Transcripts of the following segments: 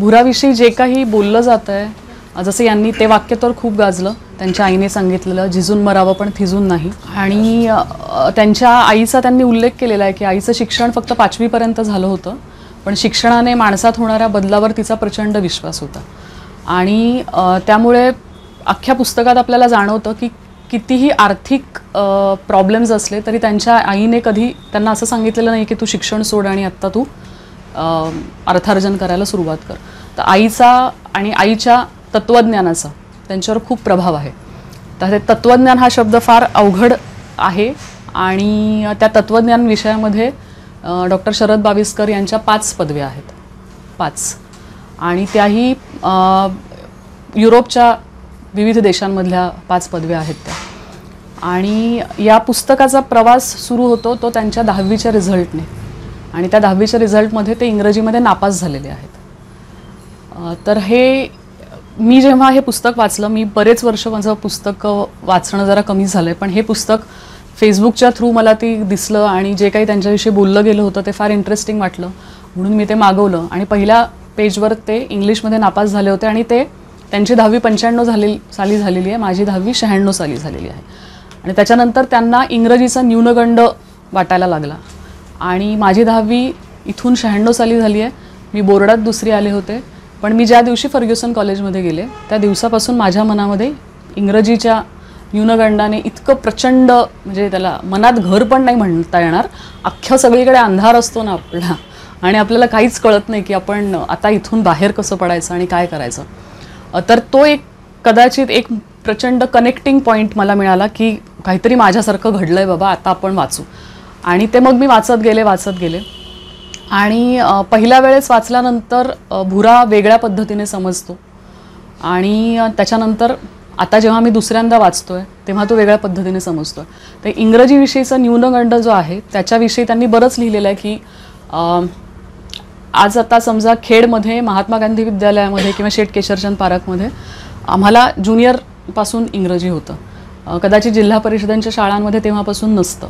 भुराविषयी जे काही बोललं जातं आहे, जसं यांनी ते वाक्य तर खूप गाजलं, त्यांच्या आईने सांगितलेलं, झिजून मरावं पण थिजून नाही. आणि त्यांच्या आईचा त्यांनी उल्लेख केलेला आहे की आईचं शिक्षण फक्त 5वी पर्यंत झालं होतं, पण शिक्षणाने माणसात होणाऱ्या बदलावर तिचा प्रचंड विश्वास होता. आणि त्यामुळे अख्ख्या पुस्तकात आपल्याला जाणवतं की कितीही आर्थिक प्रॉब्लेम्स असले तरी त्यांच्या आईने कधी त्यांना असं सांगितलेलं नाही की तू शिक्षण सोड आणि आत्ता तू अर्थार्जन करायला सुरुवात कर. तर आईचा आणि आईच्या तत्त्वज्ञानाचा त्यांच्यावर खूप प्रभाव आहे. तर तत्त्वज्ञान हा शब्द फार अवघड आहे आणि त्या तत्त्वज्ञान विषयामध्ये डॉक्टर शरद बाविस्कर यांच्या 5 पदव्या आहेत. 5 आणि त्याही युरोपच्या विविध देशांमधल्या 5 पदव्या आहेत त्या. आणि या पुस्तकाचा प्रवास सुरू होतो तो त्यांच्या 10वीच्या रिझल्टने, आणि त्या 10वीच्या रिझल्टमध्ये ते इंग्रजीमध्ये नापास झालेले आहेत. तर हे मी जेव्हा हे पुस्तक वाचलं, मी बरेच वर्ष माझं पुस्तक वाचणं जरा कमी झालं आहे, पण हे पुस्तक फेसबुकच्या थ्रू मला ती दिसलं आणि जे काही त्यांच्याविषयी बोललं गेलं होतं ते फार इंटरेस्टिंग वाटलं, म्हणून मी ते मागवलं. आणि पहिल्या पेजवर ते इंग्लिशमध्ये नापास झाले होते आणि ते त्यांची 10वी 95 साली झालेली आहे, माझी 10वी 96 साली झालेली आहे. आणि त्याच्यानंतर त्यांना इंग्रजीचा न्यूनगंड वाटायला लागला आणि माझी 10वी इथून 96 साली झाली आहे. मी बोर्डात 2री आले होते, पण मी ज्या दिवशी फर्ग्युसन कॉलेजमध्ये गेले त्या दिवसापासून माझ्या मनामध्ये इंग्रजीच्या न्यूनगंडाने इतकं प्रचंड, म्हणजे त्याला मनात घर पण नाही म्हणता येणार, अख्ख्या सगळीकडे अंधार असतो ना आपला, आणि आपल्याला काहीच कळत नाही की आपण आता इथून बाहेर कसं पडायचं आणि काय करायचं. तर तो एक कदाचित एक प्रचंड कनेक्टिंग पॉईंट मला मिळाला की काहीतरी माझ्यासारखं घडलं आहे बाबा, आता आपण वाचू. आणि ते मग मी वाचत गेले आणि पहिल्या वेळेस वाचल्यानंतर भुरा वेगळ्या पद्धतीने समजतो आणि त्याच्यानंतर आता जेव्हा मी दुसऱ्यांदा वाचतोय तेव्हा तो वेगळ्या पद्धतीने समजतोय. तर इंग्रजीविषयीचा न्यूनगंड जो आहे त्याच्याविषयी त्यांनी बरंच लिहिलेलं आहे की आज आता समजा खेडमध्ये महात्मा गांधी विद्यालयामध्ये किंवा शेठ केशरचंद पार्कमध्ये आम्हाला ज्युनियरपासून इंग्रजी होतं, कदाचित जिल्हा परिषदांच्या शाळांमध्ये तेव्हापासून नसतं.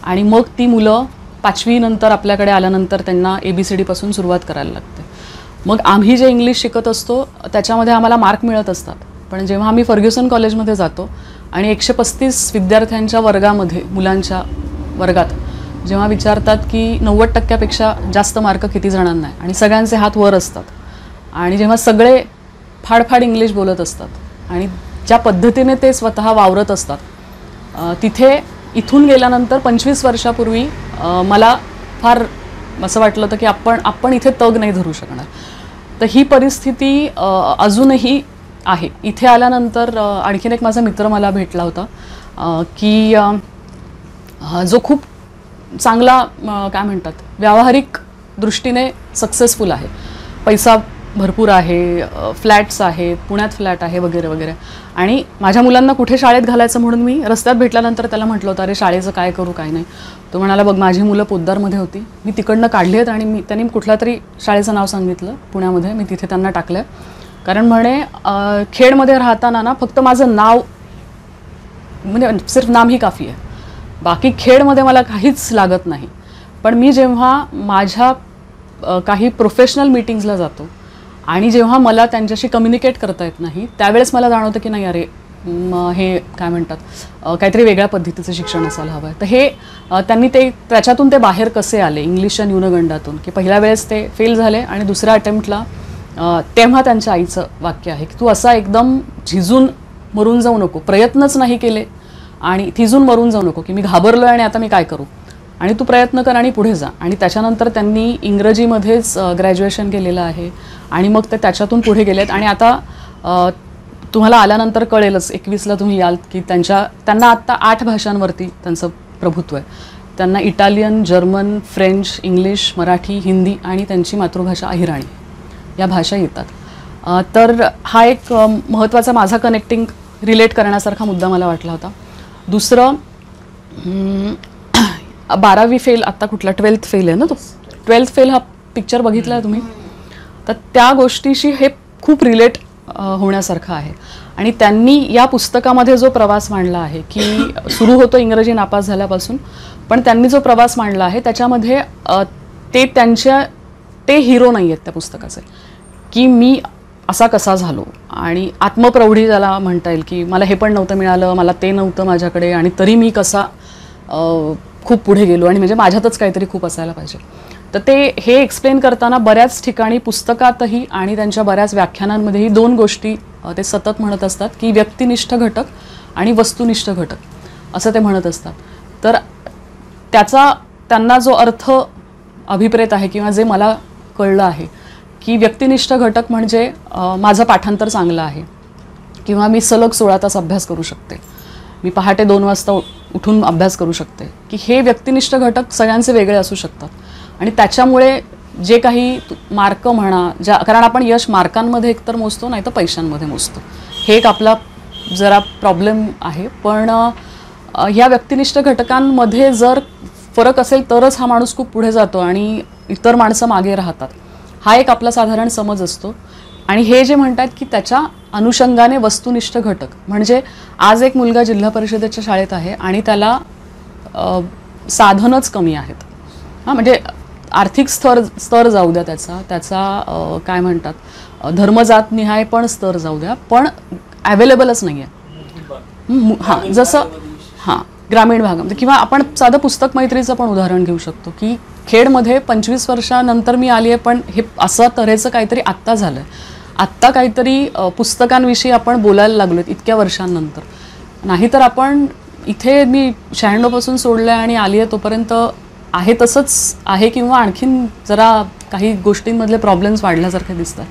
आणि मग ती मुलं 5वी नंतर आपल्याकडे आल्यानंतर त्यांना ABCD पासून सुरुवात करायला लागते. मग आम्ही जे इंग्लिश शिकत असतो त्याच्यामध्ये आम्हाला मार्क मिळत असतात, पण जेव्हा आम्ही फर्ग्युसन कॉलेजमध्ये जातो आणि 135 विद्यार्थ्यांच्या वर्गामध्ये, मुलांच्या वर्गात जेव्हा विचारतात की 90%पेक्षा जास्त मार्क किती जणांना आहे आणि सगळ्यांचे हात वर असतात, आणि जेव्हा सगळे फाडफाड इंग्लिश बोलत असतात आणि ज्या पद्धतीने ते स्वतः वावरत असतात, तिथे इथून गेल्यानंतर 25 वर्षापूर्वी मला फार असं वाटलं होतं की आपण इथे तग नाही धरू शकणार. तर ही परिस्थिती अजूनही आहे. इथे आल्यानंतर आणखीन एक माझा मित्र मला भेटला होता की जो खूप चांगला काय म्हणतात व्यावहारिक दृष्टीने सक्सेसफुल आहे, पैसा भरपूर आहे, फ्लॅट्स आहेत, पुण्यात फ्लॅट आहे वगैरे वगैरे. आणि माझ्या मुलांना कुठे शाळेत घालायचं म्हणून मी रस्त्यात भेटल्यानंतर त्याला म्हटलं होतं अरे शाळेचं काय करू काय नाही. तो म्हणाला बघ माझी मुलं पोद्दारमध्ये होती, मी तिकडनं काढली आहेत आणि त्यांनी कुठल्या तरी शाळेचं नाव सांगितलं पुण्यामध्ये, मी तिथे त्यांना टाकलं. कारण म्हणे खेडमध्ये राहताना ना फक्त माझं नाव म्हणजे सिर्फ नाम ही काफी आहे, बाकी खेडमध्ये मला काहीच लागत नाही. पण मी जेव्हा माझ्या काही प्रोफेशनल मीटिंग्सला जातो आणि जेव्हा मला त्यांच्याशी कम्युनिकेट करता येत नाही त्यावेळेस मला जाणवतं की नाही अरे हे काय म्हणतात काहीतरी वेगळ्या पद्धतीचं शिक्षण असायला हवं आहे. तर हे त्यांनी त्याच्यातून ते बाहेर कसे आले इंग्लिशच्या न्यूनगंडातून, की पहिल्या वेळेस ते फेल झाले आणि दुसऱ्या अटेम्प्टला तेव्हा त्यांच्या आईचं वाक्य आहे की तू असा एकदम झिजून मरून जाऊ नको, प्रयत्नच नाही केले आणि थिजून मरून जाऊ नको की मी घाबरलो आणि आता मी काय करू, आणि तू प्रयत्न कर आणि पुढे जा. आणि त्याच्यानंतर त्यांनी इंग्रजीमध्येच ग्रॅज्युएशन केलेलं आहे आणि मग ते त्याच्यातून पुढे गेलेत. आणि आता तुम्हाला आल्यानंतर कळेलच 21ला तुम्ही याल की त्यांना आत्ता 8 भाषांवरती त्यांचं प्रभुत्व आहे. त्यांना Italian, German, French, English, Marathi, Hindi आणि त्यांची मातृभाषा अहिराणी या भाषा येतात. तर हा एक महत्त्वाचा माझा कनेक्टिंग रिलेट करण्यासारखा मुद्दा मला वाटला होता. दुसरं 12वी फेल, आत्ता कुठला 12th फेल आहे ना तो, 12th फेल हा पिक्चर बघितला आहे तुम्ही, तर त्या गोष्टीशी हे खूप रिलेट होण्यासारखं आहे. आणि त्यांनी या पुस्तकामध्ये जो प्रवास मांडला आहे की सुरू होतो इंग्रजी नापास झाल्यापासून, पण त्यांनी जो प्रवास मांडला आहे त्याच्यामध्ये ते हिरो नाही आहेत त्या पुस्तकाचे, की मी असा कसा झालो, आणि आत्मप्रौढी ज्याला म्हणता येईल, की मला हे पण नव्हतं मिळालं, मला ते नव्हतं माझ्याकडे, आणि तरी मी कसा खूप पुढे गेलो, आणि म्हणजे माझ्यातच काहीतरी खूप असायला पाहिजे. तर ते हे एक्सप्लेन करताना बऱ्याच ठिकाणी पुस्तकातही आणि त्यांच्या बऱ्याच व्याख्यानांमध्येही 2 गोष्टी ते सतत म्हणत असतात, की व्यक्तिनिष्ठ घटक आणि वस्तुनिष्ठ घटक असं ते म्हणत असतात. तर त्याचा त्यांना जो अर्थ अभिप्रेत आहे किंवा जे मला कळलं आहे, की व्यक्तिनिष्ठ घटक म्हणजे माझं पाठांतर चांगलं आहे, किंवा मी सलग 16 तास अभ्यास करू शकते, मी पहाटे 2 वाजता उठून अभ्यास करू शकते, की हे व्यक्तिनिष्ठ घटक सगळ्यांचे वेगळे असू शकतात. आणि त्याच्यामुळे जे काही मार्क म्हणा, कारण आपण यश मार्कांमध्ये एकतर मोजतो, नाही तर पैशांमध्ये मोजतो, हे एक आपला जरा प्रॉब्लेम आहे. पण ह्या व्यक्तिनिष्ठ घटकांमध्ये जर फरक असेल तरच हा माणूस खूप पुढे जातो आणि इतर माणसं मागे राहतात, हा एक आपला साधारण समज असतो. आणि हे जे म्हणतात की त्याच्या अनुषंगाने वस्तुनिष्ठ घटक म्हणजे आज एक मुलगा जिल्हा परिषदेच्या शाळेत आहे आणि त्याला साधनच कमी आहेत, हां, म्हणजे आर्थिक स्तर जाऊ द्या, त्याचा काय म्हणतात धर्मजात निहाय पण स्तर जाऊ द्या, पण अवेलेबलच नाही आहे. हां, जसं हां ग्रामीण भागामध्ये, किंवा आपण साधं पुस्तक मैत्रीचं पण उदाहरण घेऊ शकतो, की खेडमध्ये 25 वर्षानंतर मी आली आहे, पण हे असं तऱ्हेचं काहीतरी आत्ता झालं आहे, आत्ता काहीतरी पुस्तकांविषयी आपण बोलायला लागलो इतक्या वर्षांनंतर. नाहीतर आपण इथे मी 96 पासून सोडलं आहे आणि आली आहे तोपर्यंत आहे तसंच आहे, किंवा आणखीन जरा काही गोष्टींमधले प्रॉब्लेम्स वाढल्यासारखे दिसतात.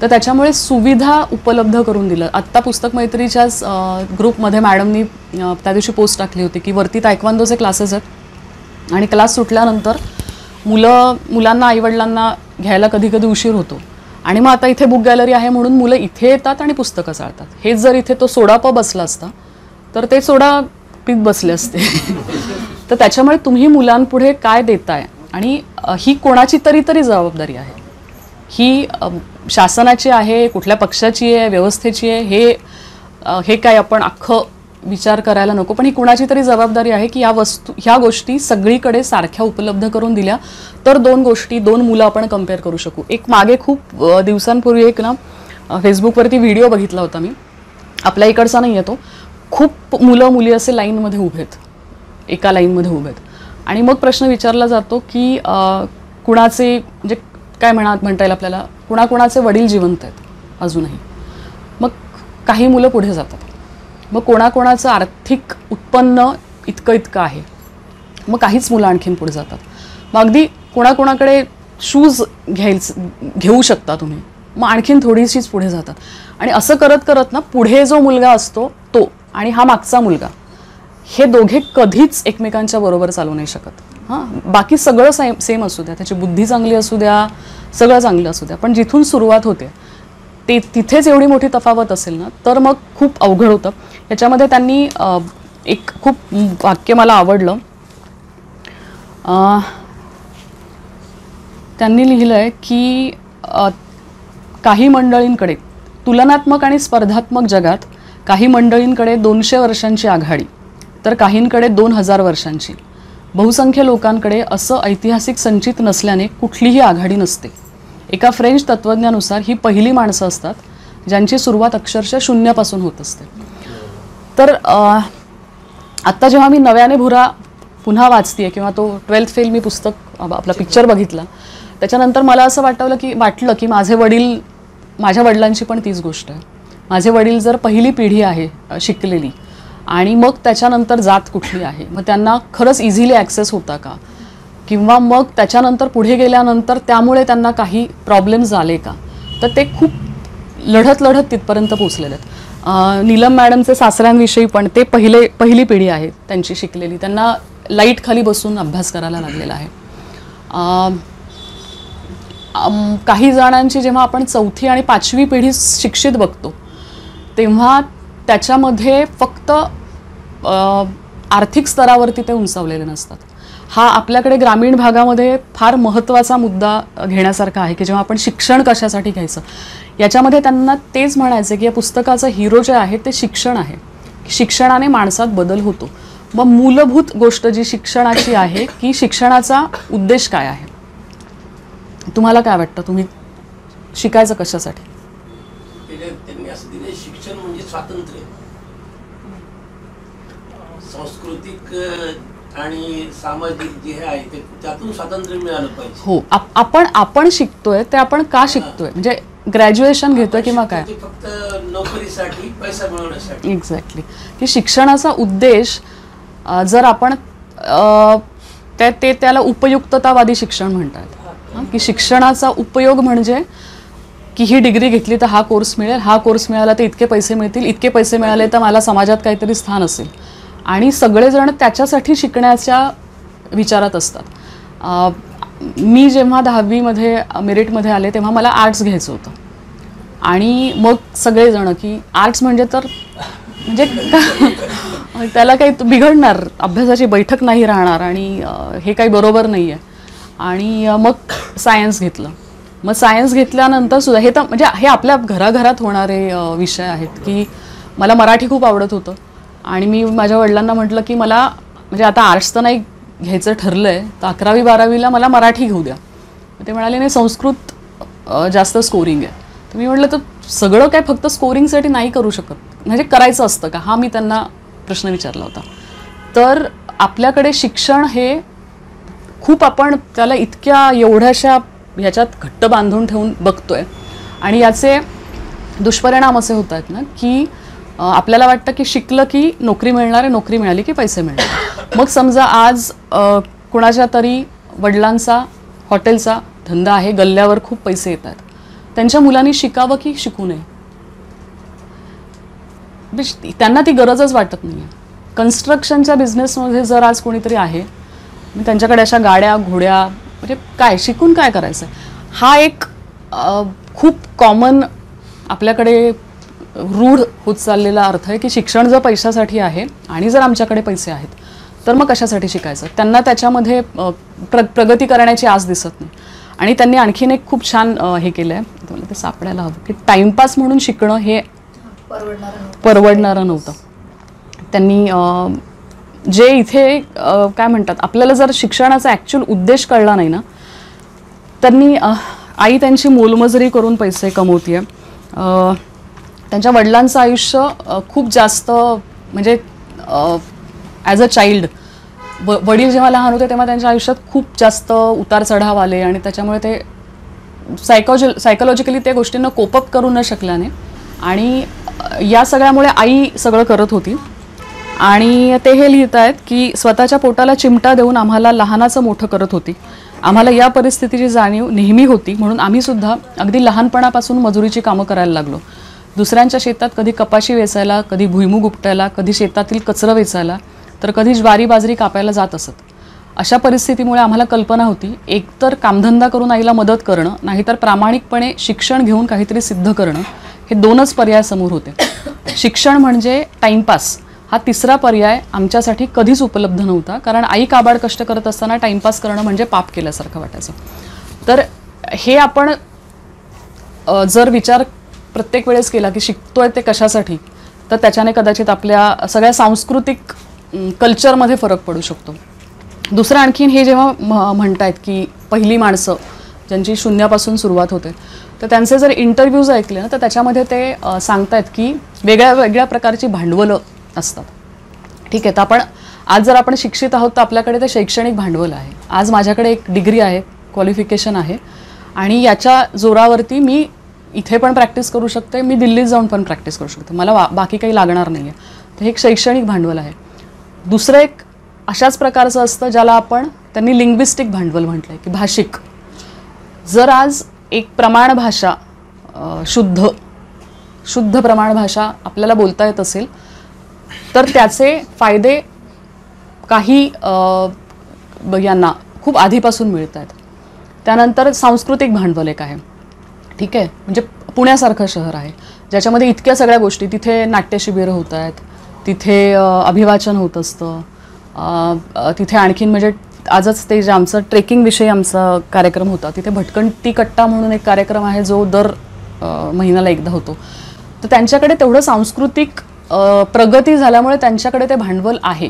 तर त्याच्यामुळे सुविधा उपलब्ध करून दिलं. आत्ता पुस्तक मैत्रीच्याच ग्रुपमध्ये मॅडमनी त्या दिवशी पोस्ट टाकली होती की वरती तायक्वांदोचे क्लासेस आहेत आणि क्लास सुटल्यानंतर मुलांना आईवडिलांना घ्यायला कधी कधी उशीर होतो, आणि मग आता इथे बुक गॅलरी आहे म्हणून मुलं इथे येतात आणि पुस्तकं चाळतात. हेच जर इथे तो सोडाप बसला असता तर ते सोडा पीत बसले असते. तर त्याच्यामुळे तुम्ही मुलांपुढे काय देताय, आणि ही कोणाची तरी जबाबदारी आहे, ही शासनाची आहे, कुठल्या पक्षाची आहे, व्यवस्थेची आहे, हे काय आपण अख्खं विचार करायला नको, पण ही कुणाची तरी जबाबदारी आहे की ह्या गोष्टी सगळीकडे सारख्या उपलब्ध करून दिल्या तर 2 मुलं आपण कम्पेअर करू शकू. एक मागे खूप दिवसांपूर्वी एक ना फेसबुकवरती व्हिडिओ बघितला होता मी, आपल्या इकडचा नाही आहे तो, खूप मुलं मुली असे लाईनमध्ये उभे आहेत, एका लाईनमध्ये उभे आहेत, आणि मग प्रश्न विचारला जातो की कुणाचे म्हणजे काय म्हणता येईल आपल्याला, कुणाकुणाचे वडील जिवंत आहेत अजूनही, मग काही मुलं पुढे जातात, मग कोणाकोणाचं आर्थिक उत्पन्न इतकं आहे, मग काहीच मुलं आणखीन पुढे जातात. मग अगदी कोणाकोणाकडे शूज घेऊ शकता तुम्ही, मग आणखीन थोडीशीच पुढे जातात. आणि असं करत करत ना पुढे जो मुलगा असतो तो आणि हा मागचा मुलगा, हे दोघे कधीच एकमेकांच्या बरोबर चालू नाही शकत. हां, बाकी सगळं सेम असू द्या, त्याची बुद्धी चांगली असू द्या, सगळं चांगलं असू द्या, पण जिथून सुरुवात होते ते तिथेच एवढी मोठी तफावत असेल ना तर मग खूप अवघड होतं. याच्यामध्ये त्यांनी एक खूप वाक्य मला आवडलं, त्यांनी लिहिलं आहे की काही मंडळींकडे तुलनात्मक आणि स्पर्धात्मक जगात काही मंडळींकडे 200 वर्षांची आघाडी तर काहींकडे 2000 वर्षांची. बहुसंख्य लोकांकडे असं ऐतिहासिक संचित नसल्याने कुठलीही आघाडी नसते. एका फ्रेंच तत्त्वज्ञानुसार ही पहिली माणसं असतात ज्यांची सुरुवात अक्षरशः शून्यापासून होत असते. तर आत्ता जेव्हा मी नव्याने भुरा पुन्हा वाचते किंवा तो 12th फेल मी पुस्तक आपला पिक्चर बघितला, त्याच्यानंतर मला असं वाटलं की माझ्या वडिलांची पण तीच गोष्ट आहे. माझे वडील जर पहिली पिढी आहे शिकलेली, आणि मग त्याच्यानंतर जात कुठली आहे, मग त्यांना खरंच इझिली ॲक्सेस होता का, किंवा मग त्याच्यानंतर पुढे गेल्यानंतर त्यामुळे त्यांना काही प्रॉब्लेम्स आले का, तर ते खूप लढत तिथपर्यंत पोचलेले आहेत. नीलम मॅडमचे सासऱ्यांविषयी पण ते पहिली पिढी आहे त्यांची शिकलेली, त्यांना लाईट खाली बसून अभ्यास करायला लागलेला आहे. काही जणांची जेव्हा आपण 4थी आणि 5वी पिढी शिक्षित बघतो तेव्हा त्याच्यामध्ये फक्त आर्थिक स्तरावरती ते उंचावलेले नसतात. हा आपल्याकडे ग्रामीण भागामध्ये फार महत्त्वाचा मुद्दा घेण्यासारखा आहे की जेव्हा आपण शिक्षण कशासाठी घ्यायचं, याच्यामध्ये त्यांना तेच म्हणायचं की या पुस्तकाचं हिरो जे आहे ते शिक्षण आहे. शिक्षणाने माणसात बदल होतो. मग मूलभूत गोष्ट जी शिक्षणाची आहे की शिक्षणाचा उद्देश काय आहे, तुम्हाला काय वाटतं? तुम्ही शिकायचं कशासाठी? त्यांनी असं दिले, शिक्षण म्हणजे स्वातंत्र्य, सांस्कृतिक आणि सामाजिक जे आहे ते त्यातून स्वातंत्र्य मिळालं पाहिजे. हो, आपण शिकतोय ते आपण का शिकतोय, म्हणजे ग्रॅज्युएशन घेतोय किंवा काय, फक्त नोकरीसाठी, पैसा मिळवण्यासाठी. एक्झॅक्टली. की शिक्षणाचा उद्देश जर आपण त्याला उपयुक्ततावादी शिक्षण म्हणतात, की शिक्षणाचा उपयोग म्हणजे की ही डिग्री घेतली तर हा कोर्स मिळेल, हा कोर्स मिळाला तर इतके पैसे मिळतील, इतके पैसे मिळाले तर मला समाजात काहीतरी स्थान असेल, आणि सगळेजण त्याच्यासाठी शिकण्याच्या विचारात असतात. मी जेव्हा 10वीमध्ये मेरिटमध्ये आले तेव्हा मला आर्ट्स घ्यायचं होतं, आणि मग सगळेजण की आर्ट्स म्हणजे तर म्हणजे त्याला काही बिघडणार, अभ्यासाची बैठक नाही राहणार, आणि हे काही बरोबर नाही आहे. आणि मग सायन्स घेतलं. मग सायन्स घेतल्यानंतर सुद्धा हे तर म्हणजे हे आपल्या घराघरात होणारे विषय आहेत, की मला मराठी खूप आवडत होतं, आणि मी माझ्या वडिलांना म्हटलं की मला म्हणजे आता आर्ट्स तर नाही घ्यायचं ठरलं आहे, तर 11वी 12वीला मला मराठी घेऊ द्या. ते म्हणाले नाही, संस्कृत जास्त स्कोरिंग आहे. तर मी म्हटलं तर सगळं काय फक्त स्कोरिंगसाठी नाही करू शकत, म्हणजे करायचं असतं का, हा मी त्यांना प्रश्न विचारला होता. तर आपल्याकडे शिक्षण हे खूप आपण त्याला इतक्या एवढ्याशा ह्याच्यात घट्ट बांधून ठेवून बघतोय, आणि याचे दुष्परिणाम असे होत आहेत ना की आपल्याला वाटतं की शिकलं की नोकरी मिळणार आहे, नोकरी मिळाली की पैसे मिळणार. मग समजा आज कुणाच्या तरी वडिलांचा हॉटेलचा धंदा आहे, गल्ल्यावर खूप पैसे येतात, त्यांच्या मुलांनी शिकावं की शिकू नये? त्यांना ती गरजच वाटत नाही आहे. कन्स्ट्रक्शनच्या बिझनेसमध्ये जर आज कोणीतरी आहे, त्यांच्याकडे अशा गाड्या घोड्या, म्हणजे काय शिकून काय करायचं? हा एक खूप कॉमन आपल्याकडे रूढ होत चाललेला अर्थ आहे की शिक्षण जर पैशासाठी आहे, आणि जर आमच्याकडे पैसे आहेत तर मग कशासाठी शिकायचं? त्यांना त्याच्यामध्ये प्रगती करण्याची आस दिसत नाही. आणि त्यांनी आणखीन एक खूप छान हे केलं आहे, तुम्हाला ते सापडायला हवं, की टाइमपास म्हणून शिकणं हे परवडणारं नव्हतं. त्यांनी जे इथे काय म्हणतात, आपल्याला जर शिक्षणाचा ॲक्च्युअल उद्देश कळला नाही ना, त्यांनी आई त्यांची मोलमजुरी करून पैसे कमवते, त्यांच्या वडिलांचं आयुष्य खूप जास्त म्हणजे ॲज अ चाइल्ड वडील जेव्हा लहान होते तेव्हा त्यांच्या आयुष्यात खूप जास्त उतार चढाव आले, आणि त्याच्यामुळे ते सायकोलॉजिकली त्या गोष्टींना कोपअप करू न शकल्याने, आणि या सगळ्यामुळे आई सगळं करत होती. आणि ते हे लिहित आहेत की स्वतःच्या पोटाला चिमटा देऊन आम्हाला लहानाचं मोठं करत होती. आम्हाला या परिस्थितीची जाणीव नेहमी होती, म्हणून आम्ही सुद्धा अगदी लहानपणापासून मजुरीची कामं करायला लागलो. दुसऱ्यांच्या शेतात कधी कपाशी वेचायला, कधी भुईमूग उपटायला, कधी शेतातील कचरं वेचायला, तर कधी ज्वारी बाजरी कापायला जात असत. अशा परिस्थितीमुळे आम्हाला कल्पना होती, एकतर कामधंदा करून आईला मदत करणं, नाहीतर प्रामाणिकपणे शिक्षण घेऊन काहीतरी सिद्ध करणं, हे दोनच पर्याय समोर होते. शिक्षण म्हणजे टाइमपास हा तिसरा पर्याय आमच्यासाठी कधीच उपलब्ध नव्हता, कारण आई काबाड कष्ट करत असताना टाइमपास करणं म्हणजे पाप केल्यासारखं वाटायचं. तर हे आपण जर विचार प्रत्येक वेळेस केला की शिकतोय ते कशासाठी, तर त्याच्याने कदाचित आपल्या सगळ्या सांस्कृतिक कल्चरमध्ये फरक पडू शकतो. दुसरं आणखीन हे जेव्हा म्हणतायत की पहिली माणसं ज्यांची शून्यापासून सुरुवात होते, तर त्यांचे जर इंटरव्ह्यूज ऐकले ना, तर त्याच्यामध्ये ते सांगतायत की वेगळ्या वेगळ्या प्रकारची भांडवलं असतात. ठीक आहे, तर आज जर आपण शिक्षित आहोत तर आपल्याकडे ते शैक्षणिक भांडवल आहे. आज माझ्याकडे एक डिग्री आहे, क्वालिफिकेशन आहे, आणि याच्या जोरावरती मी इथे पण प्रॅक्टिस करू शकते, मी दिल्लीत जाऊन पण प्रॅक्टिस करू शकते, मला बाकी काही लागणार नाही आहे. तर हे एक शैक्षणिक भांडवल आहे. दुसरं एक अशाच प्रकारचं असतं ज्याला त्यांनी लिंग्विस्टिक भांडवल म्हटलं आहे, की भाषिक. जर आज एक प्रमाण भाषा शुद्ध प्रमाण भाषा आपल्याला बोलता येत असेल, तर त्याचे फायदे काही यांना खूप आधीपासून मिळत आहेत. त्यानंतर सांस्कृतिक भांडवल एक आहे. ठीक आहे, म्हणजे पुण्यासारखं शहर आहे ज्याच्यामध्ये इतक्या सगळ्या गोष्टी, तिथे नाट्यशिबिरं होत आहेत, तिथे अभिवाचन होत असतं, तिथे आणखीन म्हणजे आजच ते जे आमचं ट्रेकिंगविषयी आमचा कार्यक्रम होता, तिथे भटकंती कट्टा म्हणून एक कार्यक्रम आहे जो दर महिन्याला एकदा होतो. तर त्यांच्याकडे तेवढं सांस्कृतिक प्रगती झाल्यामुळे त्यांच्याकडे ते भांडवल आहे.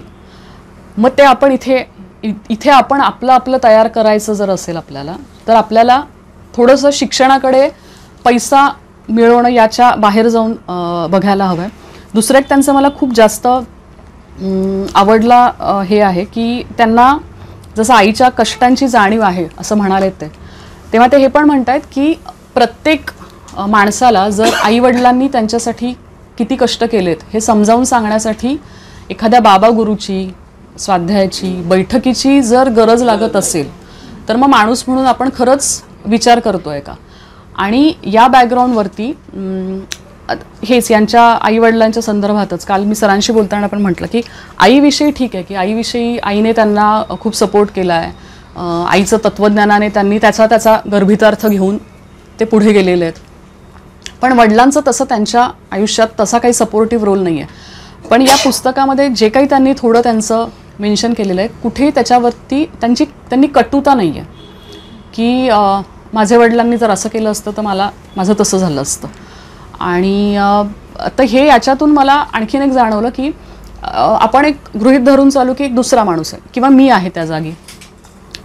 मग ते आपण इथे आपण आपलं तयार करायचं जर असेल आपल्याला, तर आपल्याला थोडंसं शिक्षणाकडे पैसा मिळवणं याच्या बाहेर जाऊन बघायला हवं आहे. दुसरं एक त्यांचं मला खूप जास्त आवडला हे आहे की त्यांना जसं आईच्या कष्टांची जाणीव आहे असं म्हणालेत ते, तेव्हा ते हे पण म्हणतायत की प्रत्येक माणसाला जर आईवडिलांनी त्यांच्यासाठी किती कष्ट केलेत हे समजावून सांगण्यासाठी एखाद्या बाबा गुरुची, स्वाध्यायाची, बैठकीची जर गरज लागत असेल तर मग माणूस म्हणून आपण खरंच विचार करतोय का. आणि या बॅकग्राऊंडवरती हेच यांच्या आईवडिलांच्या संदर्भातच काल मी सरांशी बोलताना पण म्हटलं की आईविषयी ठीक आहे की आईविषयी आईने त्यांना खूप सपोर्ट केला आहे, आईचं तत्त्वज्ञानाने त्यांनी त्याचा गर्भितार्थ घेऊन ते पुढे गेलेले आहेत. पण वडिलांचं तसं त्यांच्या आयुष्यात तसा काही सपोर्टिव्ह रोल नाही आहे. पण या पुस्तकामध्ये जे काही त्यांनी थोडं त्यांचं मेन्शन केलेलं आहे, कुठेही त्याच्यावरती त्यांनी कटुता नाही आहे की माझ्या वडिलांनी जर असं केलं असतं तर माझं तसं झालं असतं. आणि तर हे याच्यातून मला आणखीन एक जाणवलं की आपण एक गृहीत धरून चालू की एक दुसरा माणूस आहे किंवा मी आहे त्या जागी,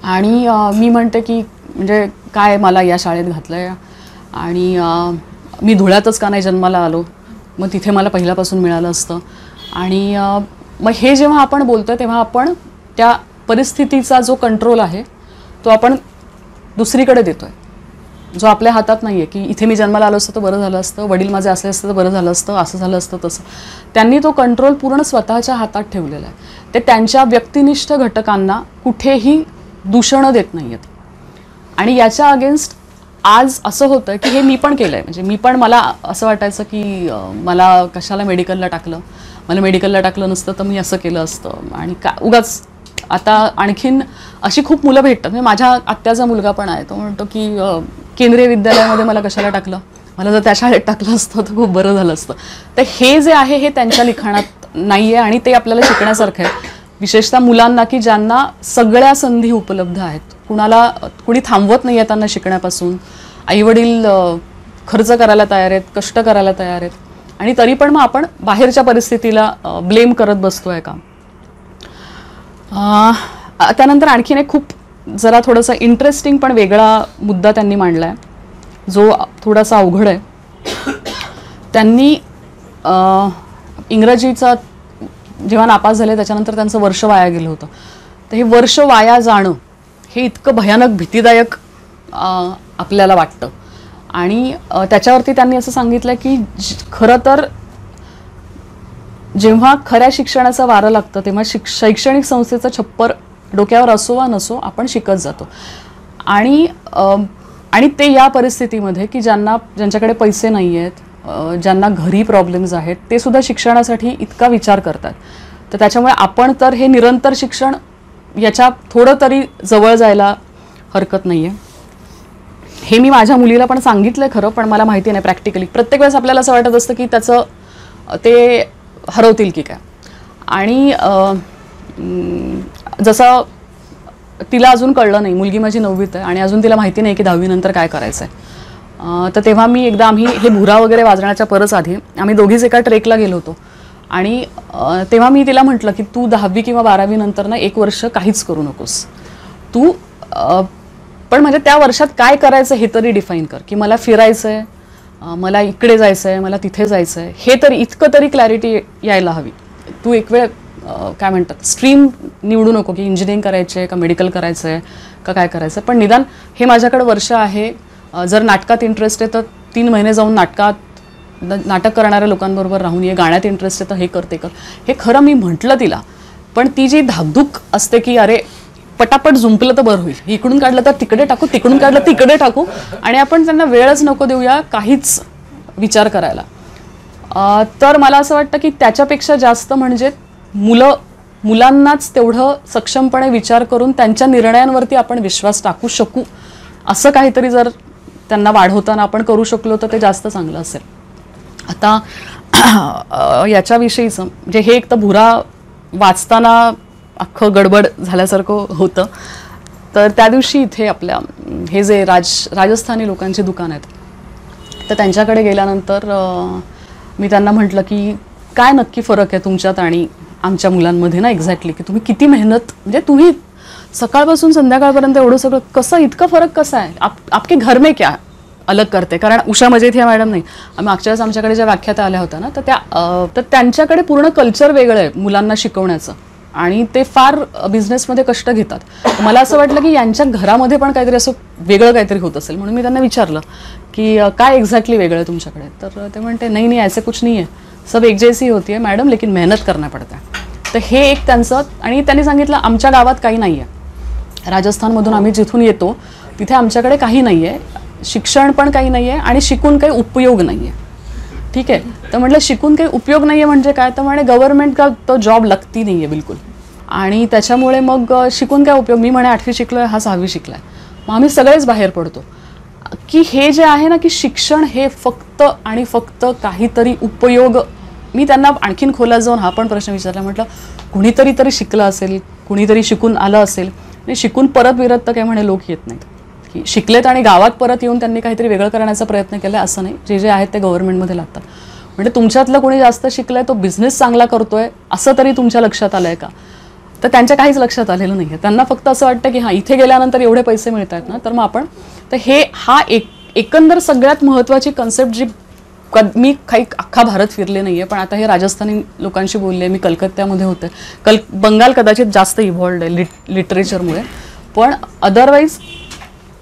आणि मी म्हणते की म्हणजे काय मला या शाळेत घातलं आहे आणि मी धुळ्यातच का नाही जन्माला आलो, मग तिथे मला पहिल्यापासून मिळालं असतं. आणि मग हे जेव्हा आपण बोलतो तेव्हा आपण त्या परिस्थितीचा जो कंट्रोल आहे तो आपण दुसरीकडे देतोय, जो आपल्या हातात नाही आहे. की इथे मी जन्माला आलो असतं तर बरं झालं असतं, वडील माझे असले असतं तर बरं झालं असतं, असं झालं असतं तसं. त्यांनी तो कंट्रोल पूर्ण स्वतःच्या हातात ठेवलेला आहे. ते त्यांच्या व्यक्तिनिष्ठ घटकांना कुठेही दूषणं देत नाही आहेत. आणि याच्या अगेन्स्ट आज असं होतं की हे मी पण केलं आहे. म्हणजे मी पण, मला असं वाटायचं की मला कशाला मेडिकलला टाकलं, मला मेडिकलला टाकलं नसतं तर मी असं केलं असतं. आणि का उगाच आता आणखीन अशी खूप मुलं भेटतात. म्हणजे माझ्या आत्याचा मुलगा पण आहे, तो म्हणतो की केंद्रीय विद्यालयामध्ये मला कशाला टाकलं, मला जर त्या शाळेत टाकलं असतं तर खूप बरं झालं असतं. तर हे जे आहे हे त्यांच्या लिखाणात नाही आहे आणि ते आपल्याला शिकण्यासारखं आहे. विशेषतः मुलांना की ज्यांना सगळ्या संधी उपलब्ध आहेत, कुणी थांबवत नाही आहे त्यांना शिकण्यापासून. आईवडील खर्च करायला तयार आहेत, कष्ट करायला तयार आहेत, आणि तरी पण मग आपण बाहेरच्या परिस्थितीला ब्लेम करत बसतोय का. त्यानंतर आणखीन एक खूप जरा थोडासा इंटरेस्टिंग पण वेगळा मुद्दा त्यांनी मांडला आहे जो थोडासा अवघड आहे. त्यांनी इंग्रजीचा जेव्हा नापास झाले त्याच्यानंतर त्यांचं वर्ष वाया गेलं होतं. तर हे वर्ष वाया जाणं हे इतकं भयानक भीतीदायक आपल्याला वाटतं. आणि त्याच्यावरती त्यांनी असं सांगितलं की खरं तर जेव्हा खऱ्या शिक्षणाचं वारं लागतं तेव्हा शैक्षणिक संस्थेचं छप्पर डोक्यावर असो वा नसो आपण शिकत जातो. आणि ते या परिस्थितीमध्ये की ज्यांच्याकडे पैसे नाही आहेत, ज्यांना घरी प्रॉब्लेम्स आहेत, ते सुद्धा शिक्षणासाठी इतका विचार करतात. तर त्याच्यामुळे आपण तर हे निरंतर शिक्षण याच्या थोडं तरी जवळ जायला हरकत नाही आहे. हे मी माझ्या मुलीला पण सांगितलं खरं, पण मला माहिती नाही प्रॅक्टिकली. प्रत्येक वेळेस आपल्याला असं वाटत असतं की त्याचं ते हरवतील की काय. आणि जसं तिला अजून कळलं नाही, मुलगी माझी 9वीत आहे आणि अजून तिला माहिती नाही की 10वी नंतर काय करायचं आहे. तर तेव्हा आम्ही हे भुरा वगैरे वाजण्याच्या परस आधी आम्ही दोघीच एका ट्रेकला गेलो होतो. आणि तेव्हा मी तिला म्हटलं की तू 10वी किंवा 12वी नंतर ना 1 वर्ष काहीच करू नकोस तू, पण म्हणजे त्या वर्षात काय करायचं हे तरी डिफाईन कर. की मला फिरायचं आहे, मला इकडे जायचं आहे, मला तिथे जायचं आहे, हे तरी इतकं तरी क्लॅरिटी यायला हवी. तू एक वेळ काय म्हणतात स्ट्रीम निवडू नको की इंजिनिअरिंग करायचं आहे का मेडिकल करायचं आहे का काय करायचं आहे, पण निदान हे माझ्याकडे वर्ष आहे, जर नाटकात इंटरेस्ट आहे तर 3 महिने जाऊन नाटक करणाऱ्या लोकांबरोबर राहून ये, गाण्यात इंटरेस्ट आहे तर हे कर ते कर. हे खरं मी म्हटलं तिला, पण ती जी धाकधूक असते की अरे पटापट जुंपलं तर बरं होईल, इकडून काढलं तर तिकडे टाकू, तिकडून काढलं तिकडे टाकू, आणि आपण त्यांना वेळच नको देऊया काहीच विचार करायला. तर मला असं वाटतं की त्याच्यापेक्षा जास्त म्हणजे मुलांनाच तेवढं सक्षमपणे विचार करून त्यांच्या निर्णयांवरती आपण विश्वास टाकू शकू असं काहीतरी जर त्यांना वाढवताना आपण करू शकलो तर ते जास्त चांगलं असेल. आता याच्याविषयीचं म्हणजे हे एक तर भुरा वाचताना अख्खं गडबड झाल्यासारखं होतं. तर त्या दिवशी इथे आपल्या हे जे राजस्थानी लोकांची दुकान आहेत तर त्यांच्याकडे गेल्यानंतर मी त्यांना म्हटलं की काय नक्की फरक आहे तुमच्यात आणि आमच्या मुलांमध्ये ना एक्झॅक्टली, की तुम्ही किती मेहनत, म्हणजे तुम्ही सकाळपासून संध्याकाळपर्यंत एवढं सगळं कसं, इतका फरक कसा आहे, आपके घर में क्या अलग करते. कारण उषा मजेथिया मॅडम नाही, मागच्या वेळेस आमच्याकडे ज्या व्याख्याता आल्या होत्या ना, तर त्यांच्याकडे पूर्ण कल्चर वेगळं आहे मुलांना शिकवण्याचं आणि ते फार बिझनेसमध्ये कष्ट घेतात. मला असं वाटलं की यांच्या घरामध्ये पण काहीतरी असं वेगळं काहीतरी होत असेल, म्हणून मी त्यांना विचारलं की काय एक्झॅक्टली वेगळं आहे तुमच्याकडे. तर ते म्हणते नहीं नहीं ऐसे कुछ नहीं है, सब एक जैसी होती है मैडम, लेकिन मेहनत करना पड़ता है. तर हे एक त्यांचं. आणि त्यांनी सांगितलं आमच्या गावात काही नाही आहे, राजस्थानमधून आम्ही जिथून येतो तिथे आमच्याकडे काही नाही आहे, शिक्षण पण काही नाही आहे आणि शिकून काही उपयोग नाही आहे. ठीक आहे, तर म्हटलं शिकून काही उपयोग नाही आहे म्हणजे काय, तर म्हणे गव्हर्नमेंट का तो जॉब लागती नाही आहे बिलकुल, आणि त्याच्यामुळे मग शिकून काय उपयोग. मी म्हणे 8वी शिकलो आहे, हा 6वी शिकला आहे, मग आम्ही सगळेच बाहेर पडतो. की हे जे आहे ना की शिक्षण हे फक्त आणि फक्त काहीतरी उपयोग. मी त्यांना आणखीन खोलात जाऊन हा पण प्रश्न विचारला, म्हटलं कुणीतरी तरी शिकलं असेल, कुणीतरी शिकून आलं असेल, आणि शिकून परत विरत तर काय म्हणे लोक येत नाहीत, की शिकलेत आणि गावात परत येऊन त्यांनी काहीतरी वेगळं करण्याचा प्रयत्न केला असं नाही. जे जे आहेत ते गव्हर्नमेंटमध्ये लागतात. म्हणजे तुमच्यातलं कोणी जास्त शिकलंय, तो बिझनेस चांगला करतोय असं तरी तुमच्या लक्षात आलंय का, तर त्यांच्या काहीच लक्षात आलेलं नाही आहे. त्यांना फक्त असं वाटतं की हां इथे गेल्यानंतर एवढे पैसे मिळत आहेत ना, तर मग आपण. तर हा एकंदर सगळ्यात महत्त्वाची कन्सेप्ट जी मी काही अख्खा भारत फिरले नाही आहे, पण आता हे राजस्थानी लोकांशी बोलले, मी कलकत्त्यामध्ये होते. बंगाल कदाचित जास्त इव्हॉल्ड आहे लिटरेचरमुळे, पण अदरवाईज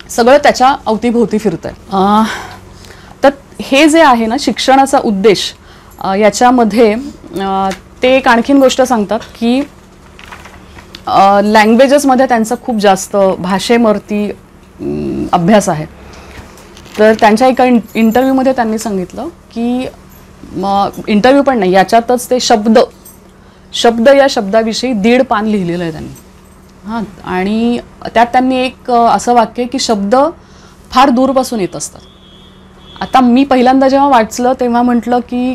सगळं त्याच्या अवतीभोवती फिरतं आहे. तर हे जे आहे ना शिक्षणाचा उद्देश, याच्यामध्ये ते एक आणखीन गोष्ट सांगतात की लँग्वेजेसमध्ये त्यांचा खूप जास्त भाषेवरती अभ्यास आहे. तर त्यांच्या एका इंटरव्ह्यूमध्ये त्यांनी सांगितलं की इंटरव्ह्यू पण नाही, याच्यातच ते शब्द या शब्दाविषयी 1.5 पान लिहिलेलं आहे त्यांनी. हां, आणि त्यात त्यांनी एक असं वाक्य आहे की शब्द फार दूरपासून येत असतात. आता मी पहिल्यांदा जेव्हा वाचलं तेव्हा म्हटलं की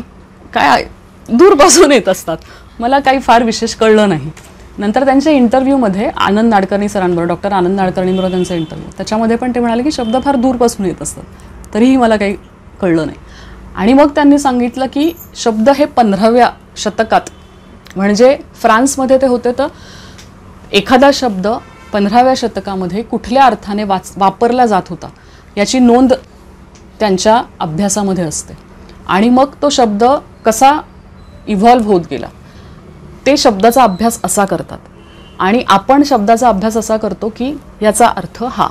काय दूरपासून येत असतात, मला काही फार विशेष कळलं नाही. नंतर त्यांच्या इंटरव्ह्यूमध्ये आनंद नाडकर्णी सरांबरोबर, डॉक्टर आनंद नाडकर्णींबरोबर त्यांचा इंटरव्ह्यू, त्याच्यामध्ये पण ते म्हणाले की शब्द फार दूरपासून येत असतात, तरीही मला काही कळलं नाही. आणि मग त्यांनी सांगितलं की शब्द हे 15व्या शतकात, म्हणजे फ्रान्समध्ये ते होते, तर एखादा शब्द 15व्या शतकामध्ये कुठल्या अर्थाने वापरला जात होता याची नोंद त्यांच्या अभ्यासामध्ये असते. आणि मग तो शब्द कसा इव्हॉल्व्ह होत गेला, ते शब्दाचा अभ्यास असा करतात. आणि आपण शब्दाचा अभ्यास असा करतो की याचा अर्थ हा,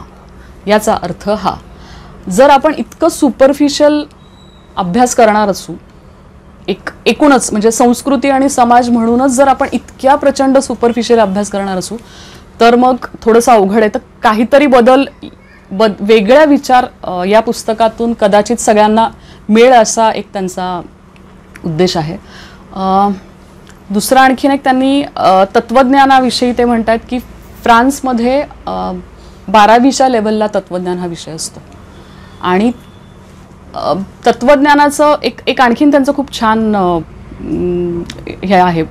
याचा अर्थ हा. जर आपण इतकं सुपरफिशियल अभ्यास करणार असू, एकूणच म्हणजे संस्कृती आणि समाज म्हणूनच जर आपण इतक्या प्रचंड सुपरफिशियल अभ्यास करणार असू, तर मग थोडंसं अवघड आहे. तर काहीतरी वेगळ्या विचार या पुस्तकातून कदाचित सगळ्यांना मिळेल असा एक त्यांचा उद्देश आहे. दुसरा आणखीन एक त्यांनी तत्त्वज्ञानाविषयी ते म्हणतात की फ्रान्समध्ये 12वीच्या लेवलला तत्त्वज्ञान हा विषय असतो. आणि तत्त्वज्ञानाचं एक आणखीन त्यांचं खूप छान हे आहे,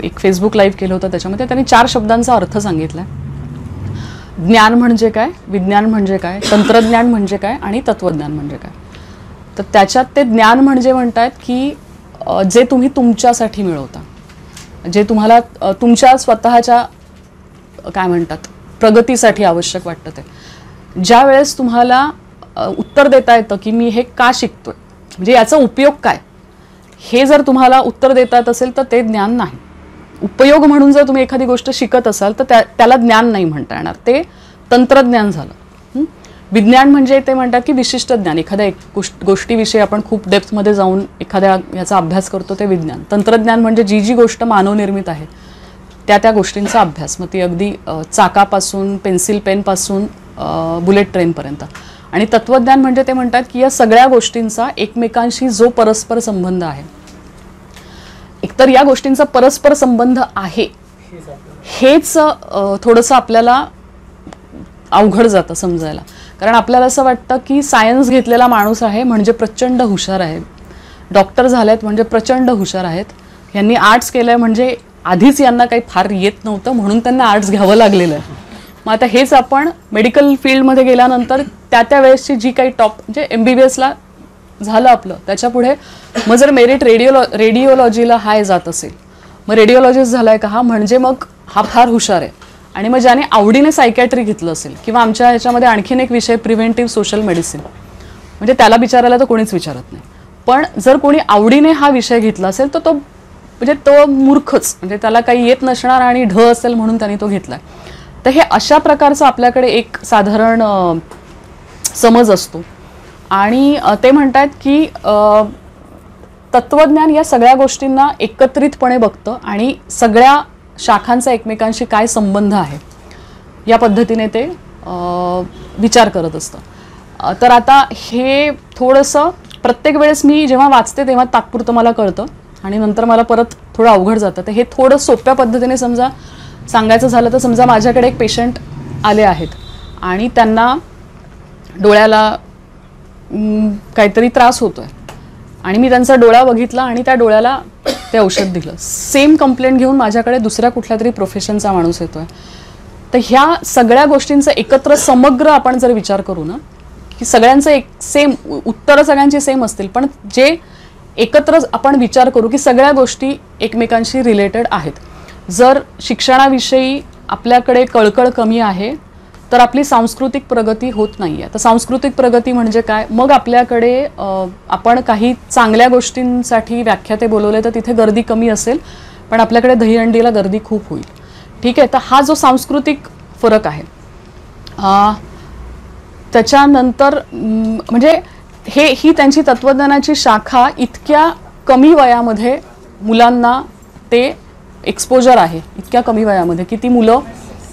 एक फेसबुक लाईव्ह केलं होतं, त्याच्यामध्ये त्यांनी 4 शब्दांचा अर्थ सांगितला आहे. ज्ञान म्हणजे काय, विज्ञान म्हणजे काय, तंत्रज्ञान म्हणजे काय आणि तत्त्वज्ञान म्हणजे काय. तर त्याच्यात ते ज्ञान म्हणजे म्हणतात की जे तुम्ही तुमच्यासाठी मिळवता, जे तुम्हाला तुमच्या स्वतःच्या काय म्हणतात प्रगतीसाठी आवश्यक वाटतं, ते ज्या वेळेस तुम्हाला उत्तर देता येतं की मी हे का शिकतोय, म्हणजे याचा उपयोग काय, हे जर तुम्हाला उत्तर देता येत असेल तर ते ज्ञान नाही. उपयोग म्हणून जर तुम्ही एखादी गोष्ट शिकत असाल तर त्याला ज्ञान नाही म्हणता येणार, ते तंत्रज्ञान झालं. विज्ञान म्हणजे ते म्हणतात की विशिष्ट ज्ञान, एखाद्या गोष्टीविषयी आपण खूप डेप्थमध्ये जाऊन एखाद्या याचा अभ्यास करतो, ते विज्ञान. तंत्रज्ञान म्हणजे जी गोष्ट मानवनिर्मित आहे त्या गोष्टींचा अभ्यास, मग ती अगदी चाकापासून पेन्सिल पेनपासून बुलेट ट्रेनपर्यंत. आणि तत्त्वज्ञान म्हणजे ते म्हणतात की या सगळ्या गोष्टींचा एकमेकांशी जो परस्पर संबंध आहे, एकतर या गोष्टींचा परस्पर संबंध आहे, हेच थोडंसं आपल्याला अवघड जातं समजायला. कारण आपल्याला असं वाटतं की सायन्स घेतलेला माणूस आहे म्हणजे प्रचंड हुशार आहे, डॉक्टर झालेत म्हणजे प्रचंड हुशार आहेत, यांनी आर्ट्स केलं आहे म्हणजे आधीच यांना काही फार येत नव्हतं म्हणून त्यांना आर्ट्स घ्यावं लागलेलं आहे. मग आता हेच आपण मेडिकल फील्डमध्ये गेल्यानंतर त्या वेळेसची जी काही टॉप, म्हणजे MBBSला झालं आपलं, त्याच्यापुढे मग जर मेरिट रेडिओलॉजीला हाय जात असेल, मग रेडिओलॉजिस्ट झालाय का हा, म्हणजे मग हा फार हुशार आहे. आणि मग ज्याने आवडीने सायकॅट्री घेतलं असेल, किंवा आमच्या ह्याच्यामध्ये आणखीन एक विषय प्रिव्हेंटिव्ह सोशल मेडिसिन, म्हणजे त्याला बिचारायला तर कोणीच विचारत नाही. पण जर कोणी आवडीने हा विषय घेतला असेल तर तो म्हणजे तो मूर्खच, म्हणजे त्याला काही येत नसणार आणि ढ असेल म्हणून त्यांनी तो घेतला. तर हे अशा प्रकारचं आपल्याकडे एक साधारण समज असतो. आणि ते म्हणतात की तत्वज्ञान या सगळ्या गोष्टींना एकत्रितपणे बघतं आणि सगळ्या शाखांचा एकमेकांशी काय संबंध आहे या पद्धतीने ते विचार करत असतं. तर आता हे थोडंसं प्रत्येक वेळेस मी जेव्हा वाचते तेव्हा तात्पुरतं मला कळतं आणि नंतर मला परत थोडं अवघड जातं. तर हे थोडं सोप्या पद्धतीने समजा सांगायचं झालं तर समजा माझ्याकडे एक पेशंट आले आहेत आणि त्यांना डोळ्याला काहीतरी त्रास होतोय आणि मी त्यांचा डोळा बघितला आणि त्या डोळ्याला ते औषध दिलं. सेम कंप्लेंट घेऊन माझ्याकडे दुसऱ्या कुठल्या तरी प्रोफेशनचा माणूस येतोय. तर ह्या सगळ्या गोष्टींचा एकत्र समग्र आपण जर विचार करू ना की सगळ्यांचं एक सेम उत्तरं सगळ्यांची सेम असतील, पण जे एकत्र आपण विचार करू की सगळ्या गोष्टी एकमेकांशी रिलेटेड आहेत. जर शिक्षणाविषयी आपल्याकडे कळकळ कमी आहे तर आपली सांस्कृतिक प्रगती होत नाही आहे. तर सांस्कृतिक प्रगती म्हणजे काय, मग आपल्याकडे आपण काही चांगल्या गोष्टींसाठी व्याख्याते बोलवले तर तिथे गर्दी कमी असेल, पण आपल्याकडे दहीहंडीला गर्दी खूप होईल. ठीक आहे, तर हा जो सांस्कृतिक फरक आहे. त्याच्यानंतर म्हणजे ही त्यांची तत्वज्ञानाची शाखा इतक्या कमी वयामध्ये मुलांना ते एक्सपोजर आहे, इतक्या कमी वयामध्ये की ती मुलं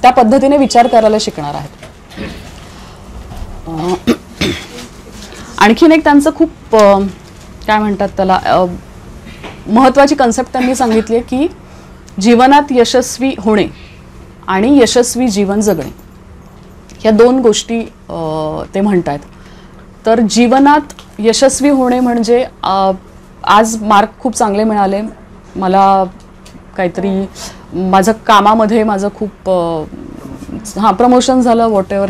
त्या पद्धतीने विचार करायला शिकणार आहेत. आणखीन एक त्यांचं खूप काय म्हणतात त्याला महत्त्वाची कन्सेप्ट त्यांनी सांगितली आहे की जीवनात यशस्वी होणे आणि यशस्वी जीवन जगणे ह्या दोन गोष्टी ते म्हणतात. तर जीवनात यशस्वी होणे म्हणजे आज मार्क खूप चांगले मिळाले मला, काहीतरी माझं कामामध्ये माझं खूप प्रमोशन झालं, वॉट एव्हर,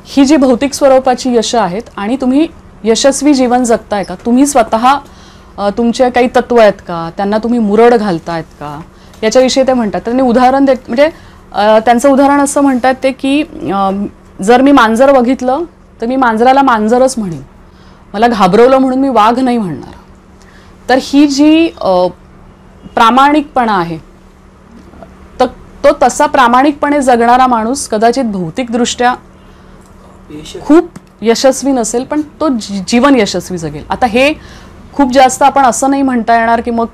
ही जी भौतिक स्वरूपाची यश आहेत. आणि तुम्ही यशस्वी जीवन जगताय का, तुम्ही स्वतः तुमचे काही तत्व आहेत का, त्यांना तुम्ही मुरड घालतायत का, याच्याविषयी ते म्हणतात. त्यांनी उदाहरण देत म्हणजे त्यांचं उदाहरण असं म्हणतात ते की जर मी मांजर बघितलं तर मी मांजराला मांजरच म्हणेन, मला घाबरवलं म्हणून मी वाघ नाही म्हणणार. तर ही जी प्रामाणिकपणा आहे तर तो तसा प्रामाणिकपणे जगणारा माणूस कदाचित भौतिकदृष्ट्या खूप यशस्वी नसेल पण तो जीवन यशस्वी जगेल. आता हे खूप जास्त आपण असं नाही म्हणता येणार की मग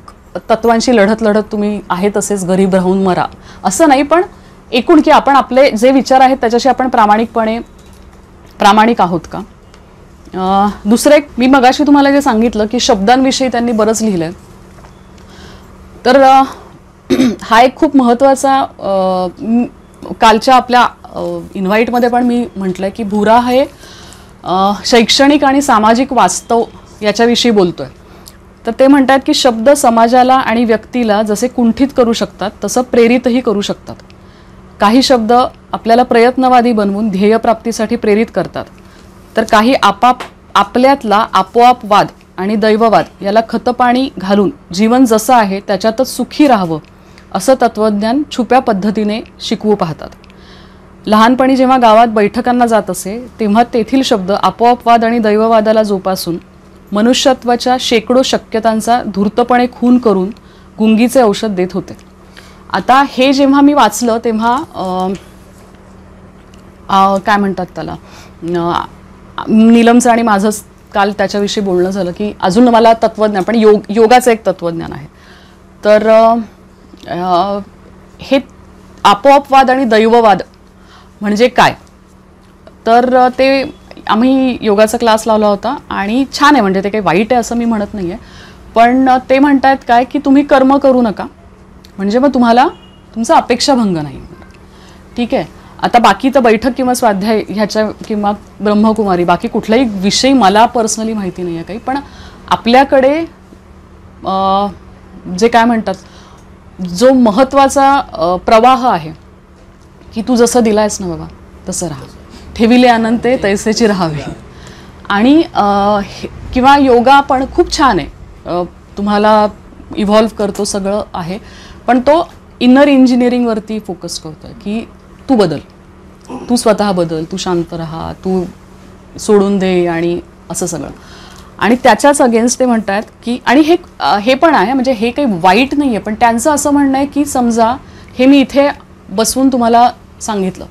तत्वांशी लढत लढत तुम्ही आहे तसेच गरीब राहून मरा, असं नाही. पण एकूण की आपण आपले जे विचार आहेत त्याच्याशी आपण प्रामाणिक आहोत का. दुसरं एक मी मगाशी तुम्हाला जे सांगितलं की शब्दांविषयी त्यांनी बरंच लिहिलंय. तर हा एक खूप महत्त्वाचा कालच्या आपल्या इन्व्हाइटमध्ये पण मी म्हटलंय की भुरा हे शैक्षणिक आणि सामाजिक वास्तव याच्याविषयी बोलतोय. तर ते म्हणतात की शब्द समाजाला आणि व्यक्तीला जसे कुंठित करू शकतात तसं प्रेरितही करू शकतात. काही शब्द आपल्याला प्रयत्नवादी बनवून ध्येयप्राप्तीसाठी प्रेरित करतात, तर काही आपल्यातला आपोआप वाद आणि दैववाद याला खतपाणी घालून जीवन जसं आहे त्याच्यातच सुखी राहावं असं तत्वज्ञान छुप्या पद्धतीने शिकवू पाहतात. लहानपणी जेव्हा गावात बैठकांना जात असे तेव्हा तेथील शब्द आपोआपवाद आणि दैववादाला जोपासून मनुष्यत्वाच्या शेकडो शक्यतांचा धूर्तपणे खून करून गुंगीचे औषध देत होते. आता हे जेव्हा मी वाचलं तेव्हा काय म्हणतात त्याला, नीलमचं आणि माझं काल त्याच्याविषयी बोलणं झालं की अजून मला तत्वज्ञान पण योगाचं एक तत्वज्ञान आहे. तर हे आपोआपवाद आणि दैववाद म्हणजे काय, तर ते आम्ही योगाचा क्लास लावला होता आणि छान आहे, म्हणजे ते काही वाईट आहे असं मी म्हणत नाही आहे. पण ते म्हणतात काय की तुम्ही कर्म करू नका म्हणजे मग तुम्हाला तुमचा अपेक्षाभंग नाही. ठीक आहे, आता बाकी तर बैठक किंवा स्वाध्याय ह्याच्या किंवा ब्रह्मकुमारी बाकी कुठलाही विषय मला पर्सनली माहिती नाही आहे काही, पण आपल्याकडे जे काय म्हणतात जो महत्त्वाचा प्रवाह आहे की तू जसं दिलायस ना बाबा तसं राहा, ठेविले अनंते तैसेची राहावे. आणि किंवा योगा पण खूप छान आहे, तुम्हाला इव्हॉल्व करतो सगळं आहे, पण तो इनर इंजिनिअरिंगवरती फोकस करतोय की तू बदल, तू स्वतः बदल, तू शांत राहा, तू सोडून दे आणि असं सगळं. आणि त्याच्याच अगेन्स्ट ते म्हणतात की, आणि हे पण आहे, म्हणजे हे काही वाईट नाही आहे, पण त्यांचं असं म्हणणं आहे की समजा हे मी इथे बसवून तुम्हाला सांगितलं,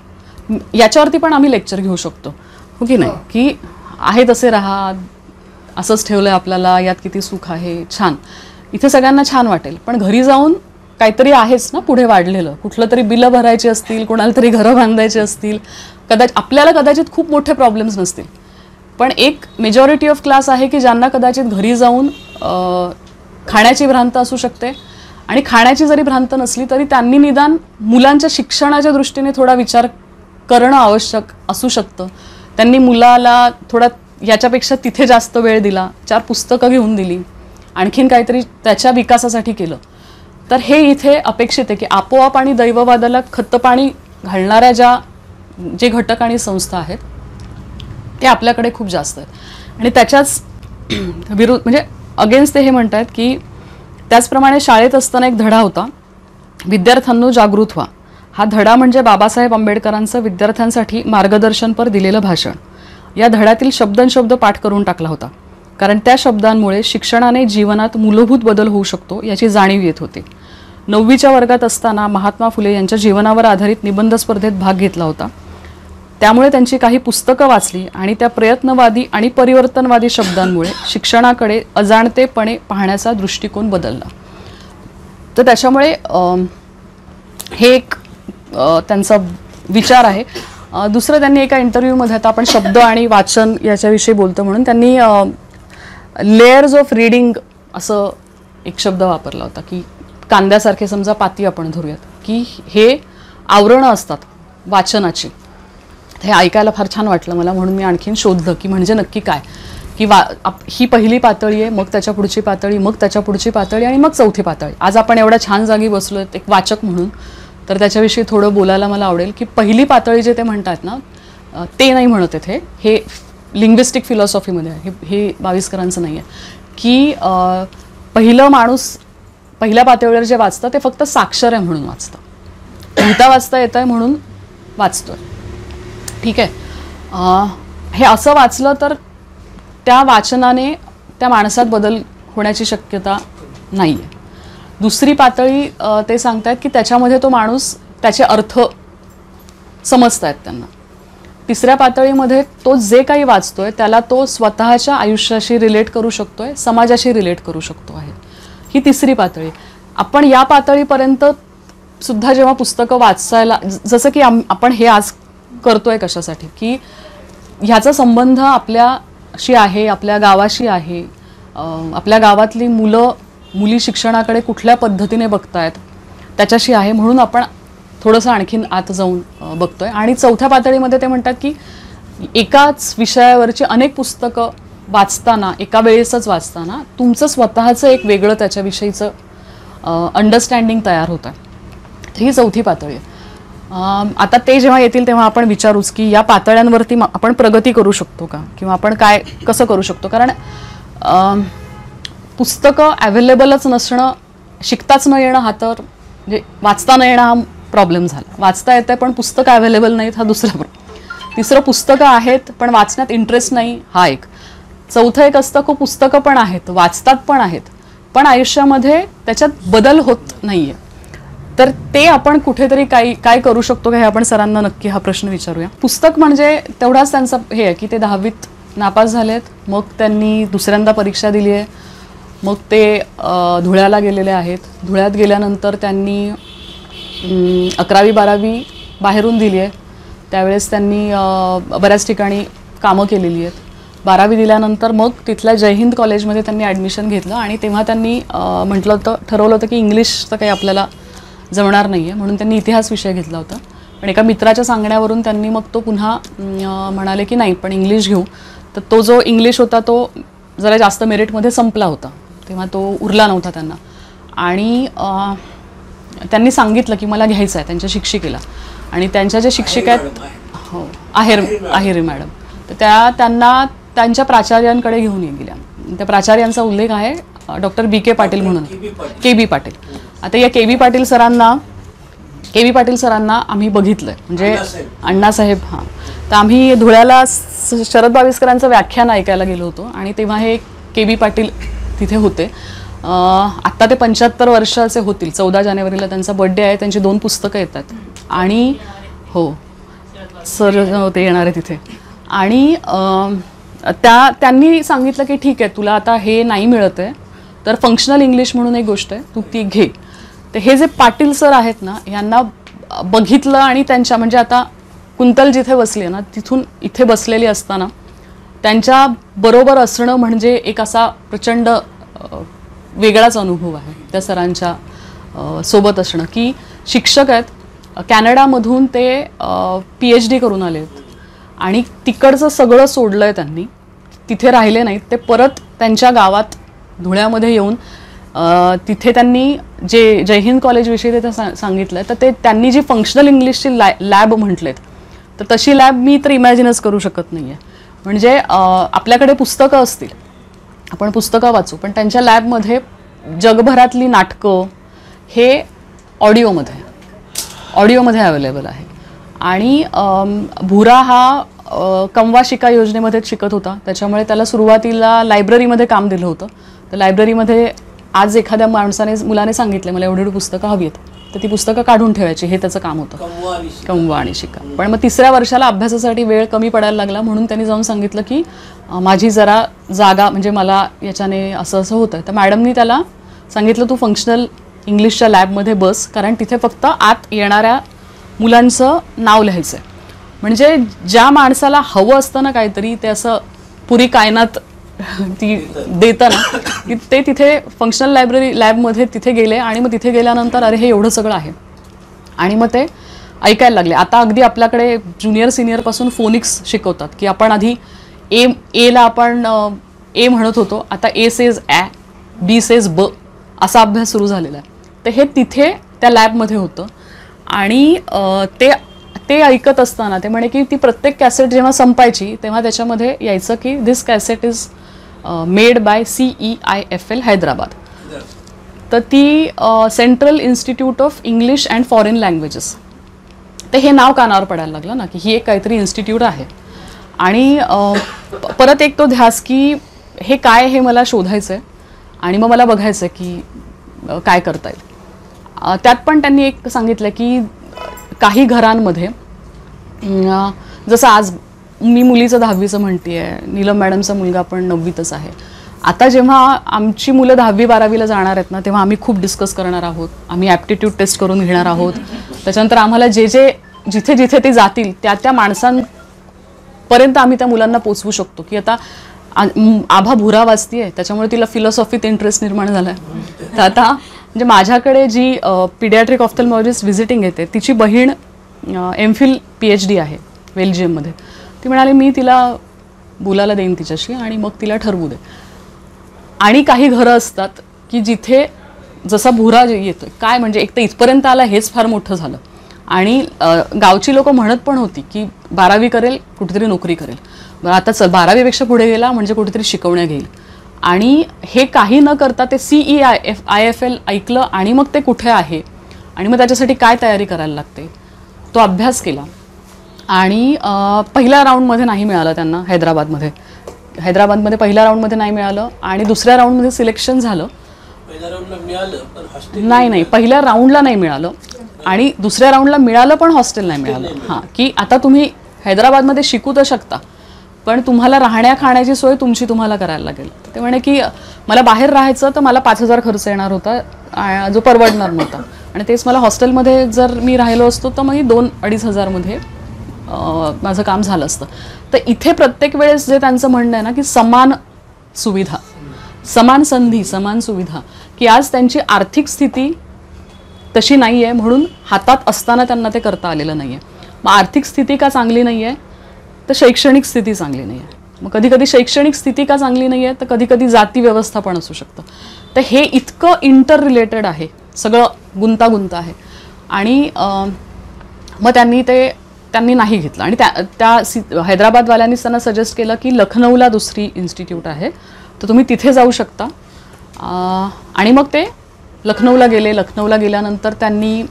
याच्यावरती पण आम्ही लेक्चर घेऊ शकतो, हो की नाही, की आहे तसे राहा, असंच ठेवलं आहे आपल्याला, यात किती सुख आहे, छान, इथे सगळ्यांना छान वाटेल, पण घरी जाऊन काहीतरी आहेच ना पुढे वाढलेलं, कुठलं तरी बिलं भरायची असतील, कोणाला तरी घरं बांधायची असतील, आपल्याला कदाचित खूप मोठे प्रॉब्लेम्स नसतील, पण एक मेजॉरिटी ऑफ क्लास आहे की ज्यांना कदाचित घरी जाऊन खाण्याची भ्रांत असू शकते, आणि खाण्याची जरी भ्रांत नसली तरी त्यांनी निदान मुलांच्या शिक्षणाच्या दृष्टीने थोडा विचार करणं आवश्यक असू शकतं. त्यांनी मुलाला थोडा याच्यापेक्षा तिथे जास्त वेळ दिला, 4 पुस्तकं घेऊन दिली, आणखीन काहीतरी त्याच्या विकासासाठी केलं, तर हे इथे अपेक्षित आहे की आपोआप आणि दैववादाला खतपाणी घालणाऱ्या जे घटक आणि संस्था आहेत ते आपल्याकडे खूप जास्त आहेत. आणि त्याच्याच विरुद्ध म्हणजे अगेन्स्ट ते हे म्हणतात की त्याचप्रमाणे शाळेत असताना एक धडा होता, विद्यार्थ्यांनो जागृत व्हा. हा धडा म्हणजे बाबासाहेब आंबेडकरांचं विद्यार्थ्यांसाठी मार्गदर्शनपर दिलेलं भाषण. या धड्यातील शब्दनशब्द पाठ करून टाकला होता, कारण त्या शब्दांमुळे शिक्षणाने जीवनात मूलभूत बदल होऊ शकतो याची जाणीव येत होती. 9वीच्या वर्गात असताना महात्मा फुले यांच्या जीवनावर आधारित निबंध स्पर्धेत भाग घेतला होता, त्यामुळे त्यांची काही पुस्तकं वाचली आणि त्या प्रयत्नवादी आणि परिवर्तनवादी शब्दांमुळे शिक्षणाकडे अजाणतेपणे पाहण्याचा दृष्टिकोन बदलला. तर त्याच्यामुळे हे एक त्यांचा विचार आहे. दुसरं त्यांनी एका इंटरव्ह्यूमध्ये, आता आपण शब्द आणि वाचन याच्याविषयी बोलतो म्हणून त्यांनी लेयर्स ऑफ रीडिंग असं एक शब्द वापरला होता, की कांद्यासारखे समजा पाती आपण धरूयात, की हे आवरणं असतात वाचनाची. हे ऐकायला फार छान वाटलं मला, म्हणून मी आणखीन शोधलं की म्हणजे नक्की काय, की ही पहिली पातळी आहे, मग त्याच्या पुढची पातळी, मग त्याच्या पुढची पातळी, आणि मग चौथी पातळी. आज आपण एवढ्या छान जागी बसलो आहेत एक वाचक म्हणून, तर त्याच्याविषयी थोडं बोलायला मला आवडेल. की पहिली पातळी जे ते म्हणतात ना, ते नाही म्हणत आहेत, हे लिंग्विस्टिक फिलॉसॉफीमध्ये आहे, हे बाविस्करांचं नाही आहे, की पहिलं माणूस पहिल्या पातळीवर जे वाचतं ते फक्त साक्षर आहे म्हणून वाचतं, लिहिता वाचता येत आहे म्हणून वाचतोय, ठीक आहे. हे असं वाचलं तर त्या वाचनाने त्या माणसात बदल होण्याची शक्यता नाही आहे. दुसरी पातळी ते सांगतायत की त्याच्यामध्ये तो माणूस त्याचे अर्थ समजतायत त्यांना. तिसऱ्या पातळीमध्ये तो जे काही वाचतोय त्याला तो स्वतःच्या आयुष्याशी रिलेट करू शकतोय, समाजाशी रिलेट करू शकतो आहे, ही तिसरी पातळी. आपण या पातळीपर्यंत सुद्धा जेव्हा पुस्तकं वाचायला, जसं की आपण हे आज करतोय कशासाठी, की ह्याचा संबंध आपल्याशी आहे, आपल्या गावाशी आहे, आपल्या गावातली मुली शिक्षणाकडे कुठल्या पद्धतीने बघतायत त्याच्याशी आहे, म्हणून आपण थोडंसं आणखीन आत जाऊन बघतोय. आणि चौथ्या पातळीमध्ये ते म्हणतात की एकाच विषयावरची अनेक पुस्तकं वाचताना, एका वेळेसच वाचताना तुमचं स्वतःचं एक वेगळं त्याच्याविषयीचं अंडरस्टँडिंग तयार होतं. ही चौथी पातळी आहे. आता ते जेव्हा येतील तेव्हा आपण विचारूच की या पातळ्यांवरती आपण प्रगती करू शकतो का, किंवा आपण कसं करू शकतो. कारण पुस्तकं अवेलेबलच नसणं, शिकताच न येणं, हा तर म्हणजे वाचता न येणं हा प्रॉब्लेम झाला. वाचता येतं पण पुस्तकं अवेलेबल नाहीत, हा दुसरा प्रॉब्लेम. तिसरं, पुस्तकं आहेत पण वाचण्यात इंटरेस्ट नाही, हा एक. चौथं एक असतं की पुस्तकं पण आहेत, वाचतात पण आहेत, पण आयुष्यामध्ये त्याच्यात बदल होत नाहीये. तर ते आपण कुठेतरी काय करू शकतो का, हे आपण सरांना नक्की हा प्रश्न विचारूया. पुस्तक म्हणजे तेवढाच त्यांचा हे आहे की ते 10वीत नापास झालेत, मग त्यांनी दुसऱ्यांदा परीक्षा दिली आहे, मग ते धुळ्याला गेलेले आहेत. धुळ्यात गेल्यानंतर त्यांनी 11वी 12वी बाहेरून दिली आहे, त्यावेळेस त्यांनी बऱ्याच ठिकाणी कामं केलेली आहेत. 12वी दिल्यानंतर मग तिथल्या जय हिंद कॉलेजमध्ये त्यांनी ॲडमिशन घेतलं, आणि तेव्हा त्यांनी ठरवलं होतं की इंग्लिश तर काही आपल्याला जमणार नाही आहे, म्हणून त्यांनी इतिहास विषय घेतला होता. पण एका मित्राच्या सांगण्यावरून त्यांनी मग तो पुन्हा म्हणाले की नाही पण इंग्लिश घेऊ. तर तो जो इंग्लिश होता तो जरा जास्त मेरिटमध्ये संपला होता, तेव्हा तो उरला नव्हता त्यांना. आणि त्यांनी सांगितलं की मला घ्यायचं आहे त्यांच्या शिक्षिकेला, आणि त्यांच्या ज्या शिक्षिका आहेत, हो आहेर मॅडम, तर त्यांना त्यांच्या प्राचार्यांकडे घेऊन गेल्या. त्या प्राचार्यांचा उल्लेख आहे डॉक्टर बी के पाटील म्हणून, के बी पाटील. आता या के बी पाटील सरांना आम्ही बघितलंय, म्हणजे अण्णासाहेब, हां, तर आम्ही धुळ्याला शरद बाविस्करांचं व्याख्यान ऐकायला गेलो होतो आणि तेव्हा हे KB पाटील तिथे होते. आत्ता ते 75 वर्षाचे होतील. 14 जानेवारीला त्यांचा बर्थडे आहे. त्यांची 2 पुस्तकं येतात आणि हो सर ते येणार आहे तिथे. आणि त्यांनी सांगितलं की ठीक आहे, तुला आता हे नाही मिळत आहे तर फंक्शनल इंग्लिश म्हणून एक गोष्ट आहे, तू ती घे. तर हे जे पाटील सर आहेत ना, यांना बघितलं आणि त्यांच्या म्हणजे आता कुंतल जिथे बसली आहे ना, तिथून इथे बसलेली असताना त्यांच्या बरोबर असणं म्हणजे एक असा प्रचंड वेगळाच अनुभव आहे. त्या सरांच्या सोबत असणं, की शिक्षक आहेत, कॅनडामधून ते PhD करून आले आहेत आणि तिकडचं सगळं सोडलं आहे त्यांनी, तिथे राहिले नाहीत. ते परत त्यांच्या गावात धुळ्यामध्ये येऊन तिथे त्यांनी जे जय हिंद कॉलेजविषयी ते सांगितलं आहे, तर ते त्यांनी जी फंक्शनल इंग्लिशची लॅब म्हटलेत, तर तशी लॅब मी तर इमॅजिनच करू शकत नाही आहे. म्हणजे आपल्याकडे पुस्तकं असतील, आपण पुस्तकं वाचू, पण त्यांच्या लॅबमध्ये जगभरातली नाटकं हे ऑडिओमध्ये अवेलेबल आहे. आणि भुरा हा कमवा शिका योजनेमध्येच शिकत होता, त्याच्यामुळे त्याला सुरुवातीला लायब्ररीमध्ये काम दिलं होतं. तर लायब्ररीमध्ये आज एखाद्या मुलाने सांगितलं मला एवढी पुस्तकं हवी आहेत, तर ती पुस्तकं काढून ठेवायची, हे त्याचं काम होतं, कमवा आणि शिका. पण मग 3ऱ्या वर्षाला अभ्यासासाठी वेळ कमी पडायला लागला, म्हणून त्यांनी जाऊन सांगितलं की माझी जरा जागा म्हणजे मला याच्याने असं होतं. तर मॅडमनी त्याला सांगितलं तू फंक्शनल इंग्लिशच्या लॅबमध्ये बस, कारण तिथे फक्त आत येणाऱ्या मुलांचं नाव लिहायचं आहे. म्हणजे ज्या माणसाला हवं असतं ना काहीतरी, ते असं पुरी कायनात ती देतं ना, की ते तिथे फंक्शनल लॅबमध्ये तिथे गेले. आणि मग तिथे गेल्यानंतर अरे हे एवढं सगळं आहे, आणि मग ते ऐकायला लागले. आता अगदी आपल्याकडे ज्युनियर सिनियरपासून फोनिक्स शिकवतात, की आपण आधी एला आपण ए म्हणत होतो, आता A says uh, B says ब, असा अभ्यास सुरू झालेला आहे. तर हे तिथे त्या लॅबमध्ये होतं. आणि ते ऐकत असताना ते म्हणे की ती प्रत्येक कॅसेट जेव्हा संपायची तेव्हा त्याच्यामध्ये यायचं की this cassette is made by CEIFL Hyderabad. तर ती central institute of English and foreign languages, ते हे नाव कानावर पडायला लागलं ना, की ही एक काहीतरी इन्स्टिट्यूट आहे. आणि परत एक तो ध्यास की हे काय, हे मला शोधायचं आहे आणि मग मला बघायचं आहे की काय करता येईल. त्यात पण त्यांनी एक सांगितलं की काही घरांमध्ये जसं आज मी मुलीचं 10वीचं म्हणते आहे, नीलम मॅडमचा मुलगा पण 9वीतच आहे. आता जेव्हा आमची मुलं 10वी 12वीला जाणार आहेत ना, तेव्हा आम्ही खूप डिस्कस करणार आहोत, आम्ही ॲप्टिट्यूड टेस्ट करून घेणार आहोत. त्याच्यानंतर आम्हाला जिथे ते जातील त्या माणसांपर्यंत आम्ही त्या मुलांना पोचवू शकतो. की आता आभा भुरा वाचती आहे, त्याच्यामुळे तिला फिलॉसॉफीत इंटरेस्ट निर्माण झाला आहे. तर आता म्हणजे माझ्याकडे जी पिडियाट्रिक ऑफ्थल्मॉलॉजिस्ट व्हिजिटिंग येते, तिची बहीण MPhil PhD आहे बेल्जियममध्ये. ती म्हणाली मी तिला बोलायला देईन तिच्याशी आणि मग तिला ठरवू दे. आणि काही घरं असतात की जिथे जसा भुरा येतोय काय, म्हणजे एक तर इथपर्यंत आला हेच फार मोठं झालं. आणि गावची लोक म्हणत पण होती की 12वी करेल, कुठेतरी नोकरी करेल. बरं आता 12वीपेक्षा पुढे गेला म्हणजे कुठेतरी शिकवण्या घेईल. आणि हे काही न करता ते CEIFL ऐकलं आणि मग ते कुठे आहे आणि मग त्याच्यासाठी काय तयारी करायला लागते तो अभ्यास केला. आणि पहिल्या राऊंडमध्ये नाही मिळालं त्यांना हैदराबादमध्ये पहिल्या राऊंडमध्ये नाही मिळालं. आणि दुसऱ्या राऊंडमध्ये सिलेक्शन झालं. नाही पहिल्या राऊंडला नाही मिळालं आणि दुसऱ्या राऊंडला मिळालं पण हॉस्टेल नाही मिळालं. हां, की आता तुम्ही हैदराबादमध्ये शिकू तर शकता पण तुम्हाला राहण्या खाण्याची सोय तुम्हाला करायला लागेल. ते म्हणे की मला बाहेर राहायचं तर मला 5,000 खर्च येणार होता जो परवडणार नव्हता. आणि तेच मला हॉस्टेलमध्ये जर मी राहिलो असतो तर मग 2-2.5 हजारमध्ये माझं काम झालं असतं. तर इथे प्रत्येक वेळेस जे त्यांचं म्हणणं आहे ना की समान सुविधा, समान संधी, समान सुविधा, की आज त्यांची आर्थिक स्थिती तशी नाही आहे म्हणून हातात असताना त्यांना ते करता आलेलं नाही आहे. मग आर्थिक स्थिती का चांगली नाही आहे तर शैक्षणिक स्थिती चांगली नाही आहे. मग कधी कधी शैक्षणिक स्थिती का चांगली नाही आहे तर कधी कधी जाती व्यवस्था पण असू शकतं. तर हे इतकं इंटर रिलेटेड आहे, सगळं गुंतागुंत आहे. आणि मग त्यांनी नाही घेतलं. आणि त्या हैदराबादवाल्यांनीच त्यांना सजेस्ट केलं की लखनौला दुसरी इन्स्टिट्यूट आहे तर तुम्ही तिथे जाऊ शकता. आणि मग ते लखनौला गेले. लखनौला गेल्यानंतर त्यांनी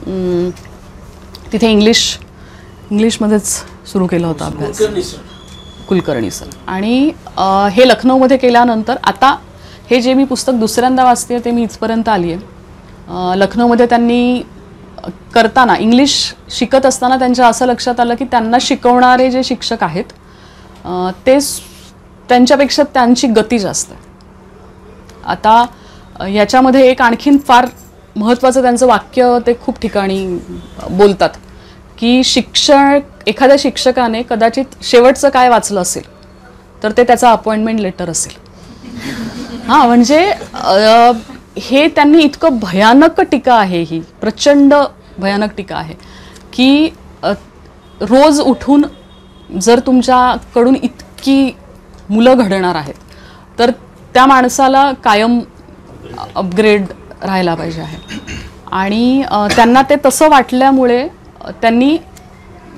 तिथे इंग्लिशमध्येच सुरू केला होता अभ्यास. कुलकर्णी सर. कुलकर्णी सर. आणि हे लखनौमध्ये केल्यानंतर आता हे जे मी पुस्तक दुसऱ्यांदा वाचते ते मी इथपर्यंत आली आहे. लखनौमध्ये त्यांनी करताना इंग्लिश शिकत असताना त्यांच्या असं लक्षात आलं की त्यांना शिकवणारे जे शिक्षक आहेत ते त्यांच्यापेक्षा त्यांची गती जास्त आहे. आता याच्यामध्ये एक आणखीन फार महत्त्वाचं त्यांचं वाक्य ते खूप ठिकाणी बोलतात की एखाद्या शिक्षकाने कदाचित शेवटचं काय वाचलं असेल तर ते त्याचा अपॉइंटमेंट लेटर असेल. हां, म्हणजे हे त्यांनी इतकं भयानक टीका आहे, ही प्रचंड भयानक टीका आहे की रोज उठून जर तुमच्याकडून इतकी मुलं घडणार आहेत तर त्या माणसाला कायम अपग्रेड राहायला पाहिजे आहे. आणि त्यांना ते तसं वाटल्यामुळे त्यांनी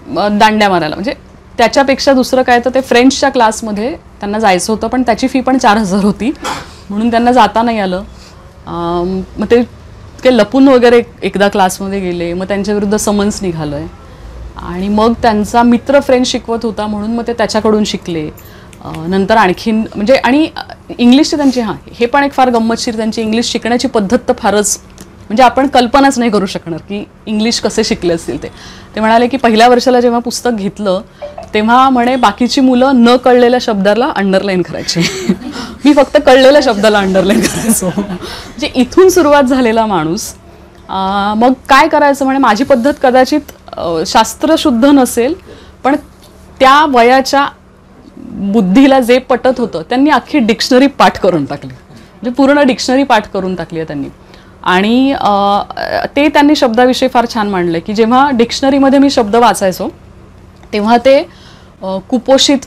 दांड्या मारायला, म्हणजे त्याच्यापेक्षा दुसरं काय तर ते फ्रेंचच्या क्लासमध्ये त्यांना जायचं होतं पण त्याची फी पण 4,000 होती म्हणून त्यांना जाता नाही आलं. मग ते लपून वगैरे एकदा क्लासमध्ये गेले, मग त्यांच्याविरुद्ध समन्स निघालं आहे. आणि मग त्यांचा मित्र फ्रेंच शिकवत होता म्हणून मग ते त्याच्याकडून शिकले. नंतर आणखीन म्हणजे आणि इंग्लिशची त्यांची हे पण एक फार गंमतशीर त्यांची इंग्लिश शिकण्याची पद्धत तर फारच, म्हणजे आपण कल्पनाच नाही करू शकणार की इंग्लिश कसे शिकले असतील ते. ते म्हणाले की पहिल्या वर्षाला जेव्हा पुस्तक घेतलं तेव्हा म्हणे बाकीची मुलं न कळलेल्या शब्दाला अंडरलाईन करायचे, मी फक्त कळलेल्या शब्दाला अंडरलाईन करायचो. म्हणजे इथून सुरुवात झालेला माणूस. मग काय करायचं म्हणे, माझी पद्धत कदाचित शास्त्रशुद्ध नसेल पण त्या वयाच्या बुद्धीला जे पटत होतं त्यांनी अख्खी डिक्शनरी पाठ करून टाकली, म्हणजे पूर्ण डिक्शनरी पाठ करून टाकली आहे त्यांनी. आणि ते त्यांनी शब्दाविषयी फार छान मांडलं की जेव्हा डिक्शनरीमध्ये मी शब्द वाचायचो तेव्हा ते कुपोषित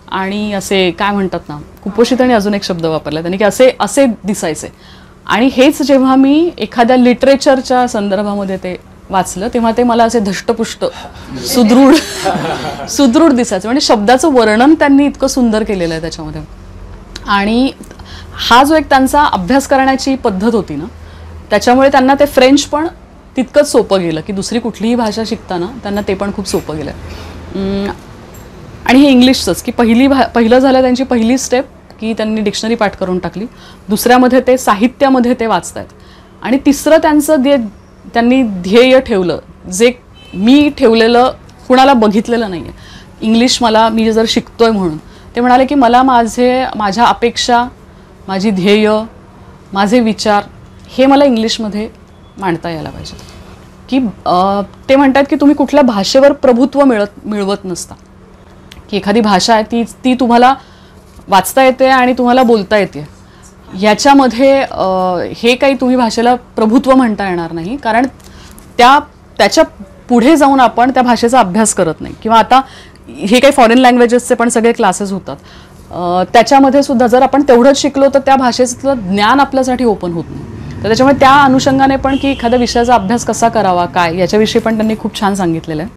आणि असे काय म्हणतात ना, कुपोषित आणि अजून एक शब्द वापरला त्यांनी की असे दिसायचे. आणि हेच जेव्हा मी एखाद्या लिटरेचरच्या संदर्भामध्ये ते वाचलं तेव्हा ते मला असे धष्टपुष्ट सुदृढ दिसायचं. म्हणजे शब्दाचं वर्णन त्यांनी इतकं सुंदर केलेलं आहे त्याच्यामध्ये. आणि हा जो एक त्यांचा अभ्यास करण्याची पद्धत होती ना त्याच्यामुळे त्यांना ते फ्रेंच पण तितकंच सोपं गेलं की दुसरी कुठलीही भाषा शिकताना त्यांना ते पण खूप सोपं गेलं. आणि हे इंग्लिशचंच की पहिलं झालं त्यांची पहिली स्टेप की त्यांनी डिक्शनरी पाठ करून टाकली. दुसऱ्यामध्ये ते साहित्यामध्ये ते वाचतायत. आणि तिसरं त्यांचं त्यांनी ध्येय ठेवलं जे मी ठेवलेलं कुणाला बघितलेलं नाही आहे. इंग्लिश मी जर शिकतोय म्हणून ते म्हणाले की मला माझ्या अपेक्षा, माझी ध्येय, माझे विचार हे मला इंग्लिशमध्ये मांडता यायला पाहिजे. की ते म्हणतात की तुम्ही कुठल्या भाषेवर प्रभुत्व मिळवत नसता, की एखादी भाषा आहे ती तुम्हाला वाचता येते आणि तुम्हाला बोलता येते, याच्यामध्ये हे काही तुम्ही भाषेला प्रभुत्व म्हणता येणार नाही कारण त्याच्या पुढे जाऊन आपण त्या भाषेचा अभ्यास करत नाही. किंवा आता हे काही फॉरेन लँग्वेजेसचे पण सगळे क्लासेस होतात, त्याच्यामध्ये सुद्धा जर आपण तेवढंच शिकलो तर त्या भाषेचं ज्ञान आपल्यासाठी ओपन होत नाही. तर त्याच्यामुळे त्या अनुषंगाने पण की एखाद्या विषयाचा अभ्यास कसा करावा काय याच्याविषयी पण त्यांनी खूप छान सांगितलेलं आहे.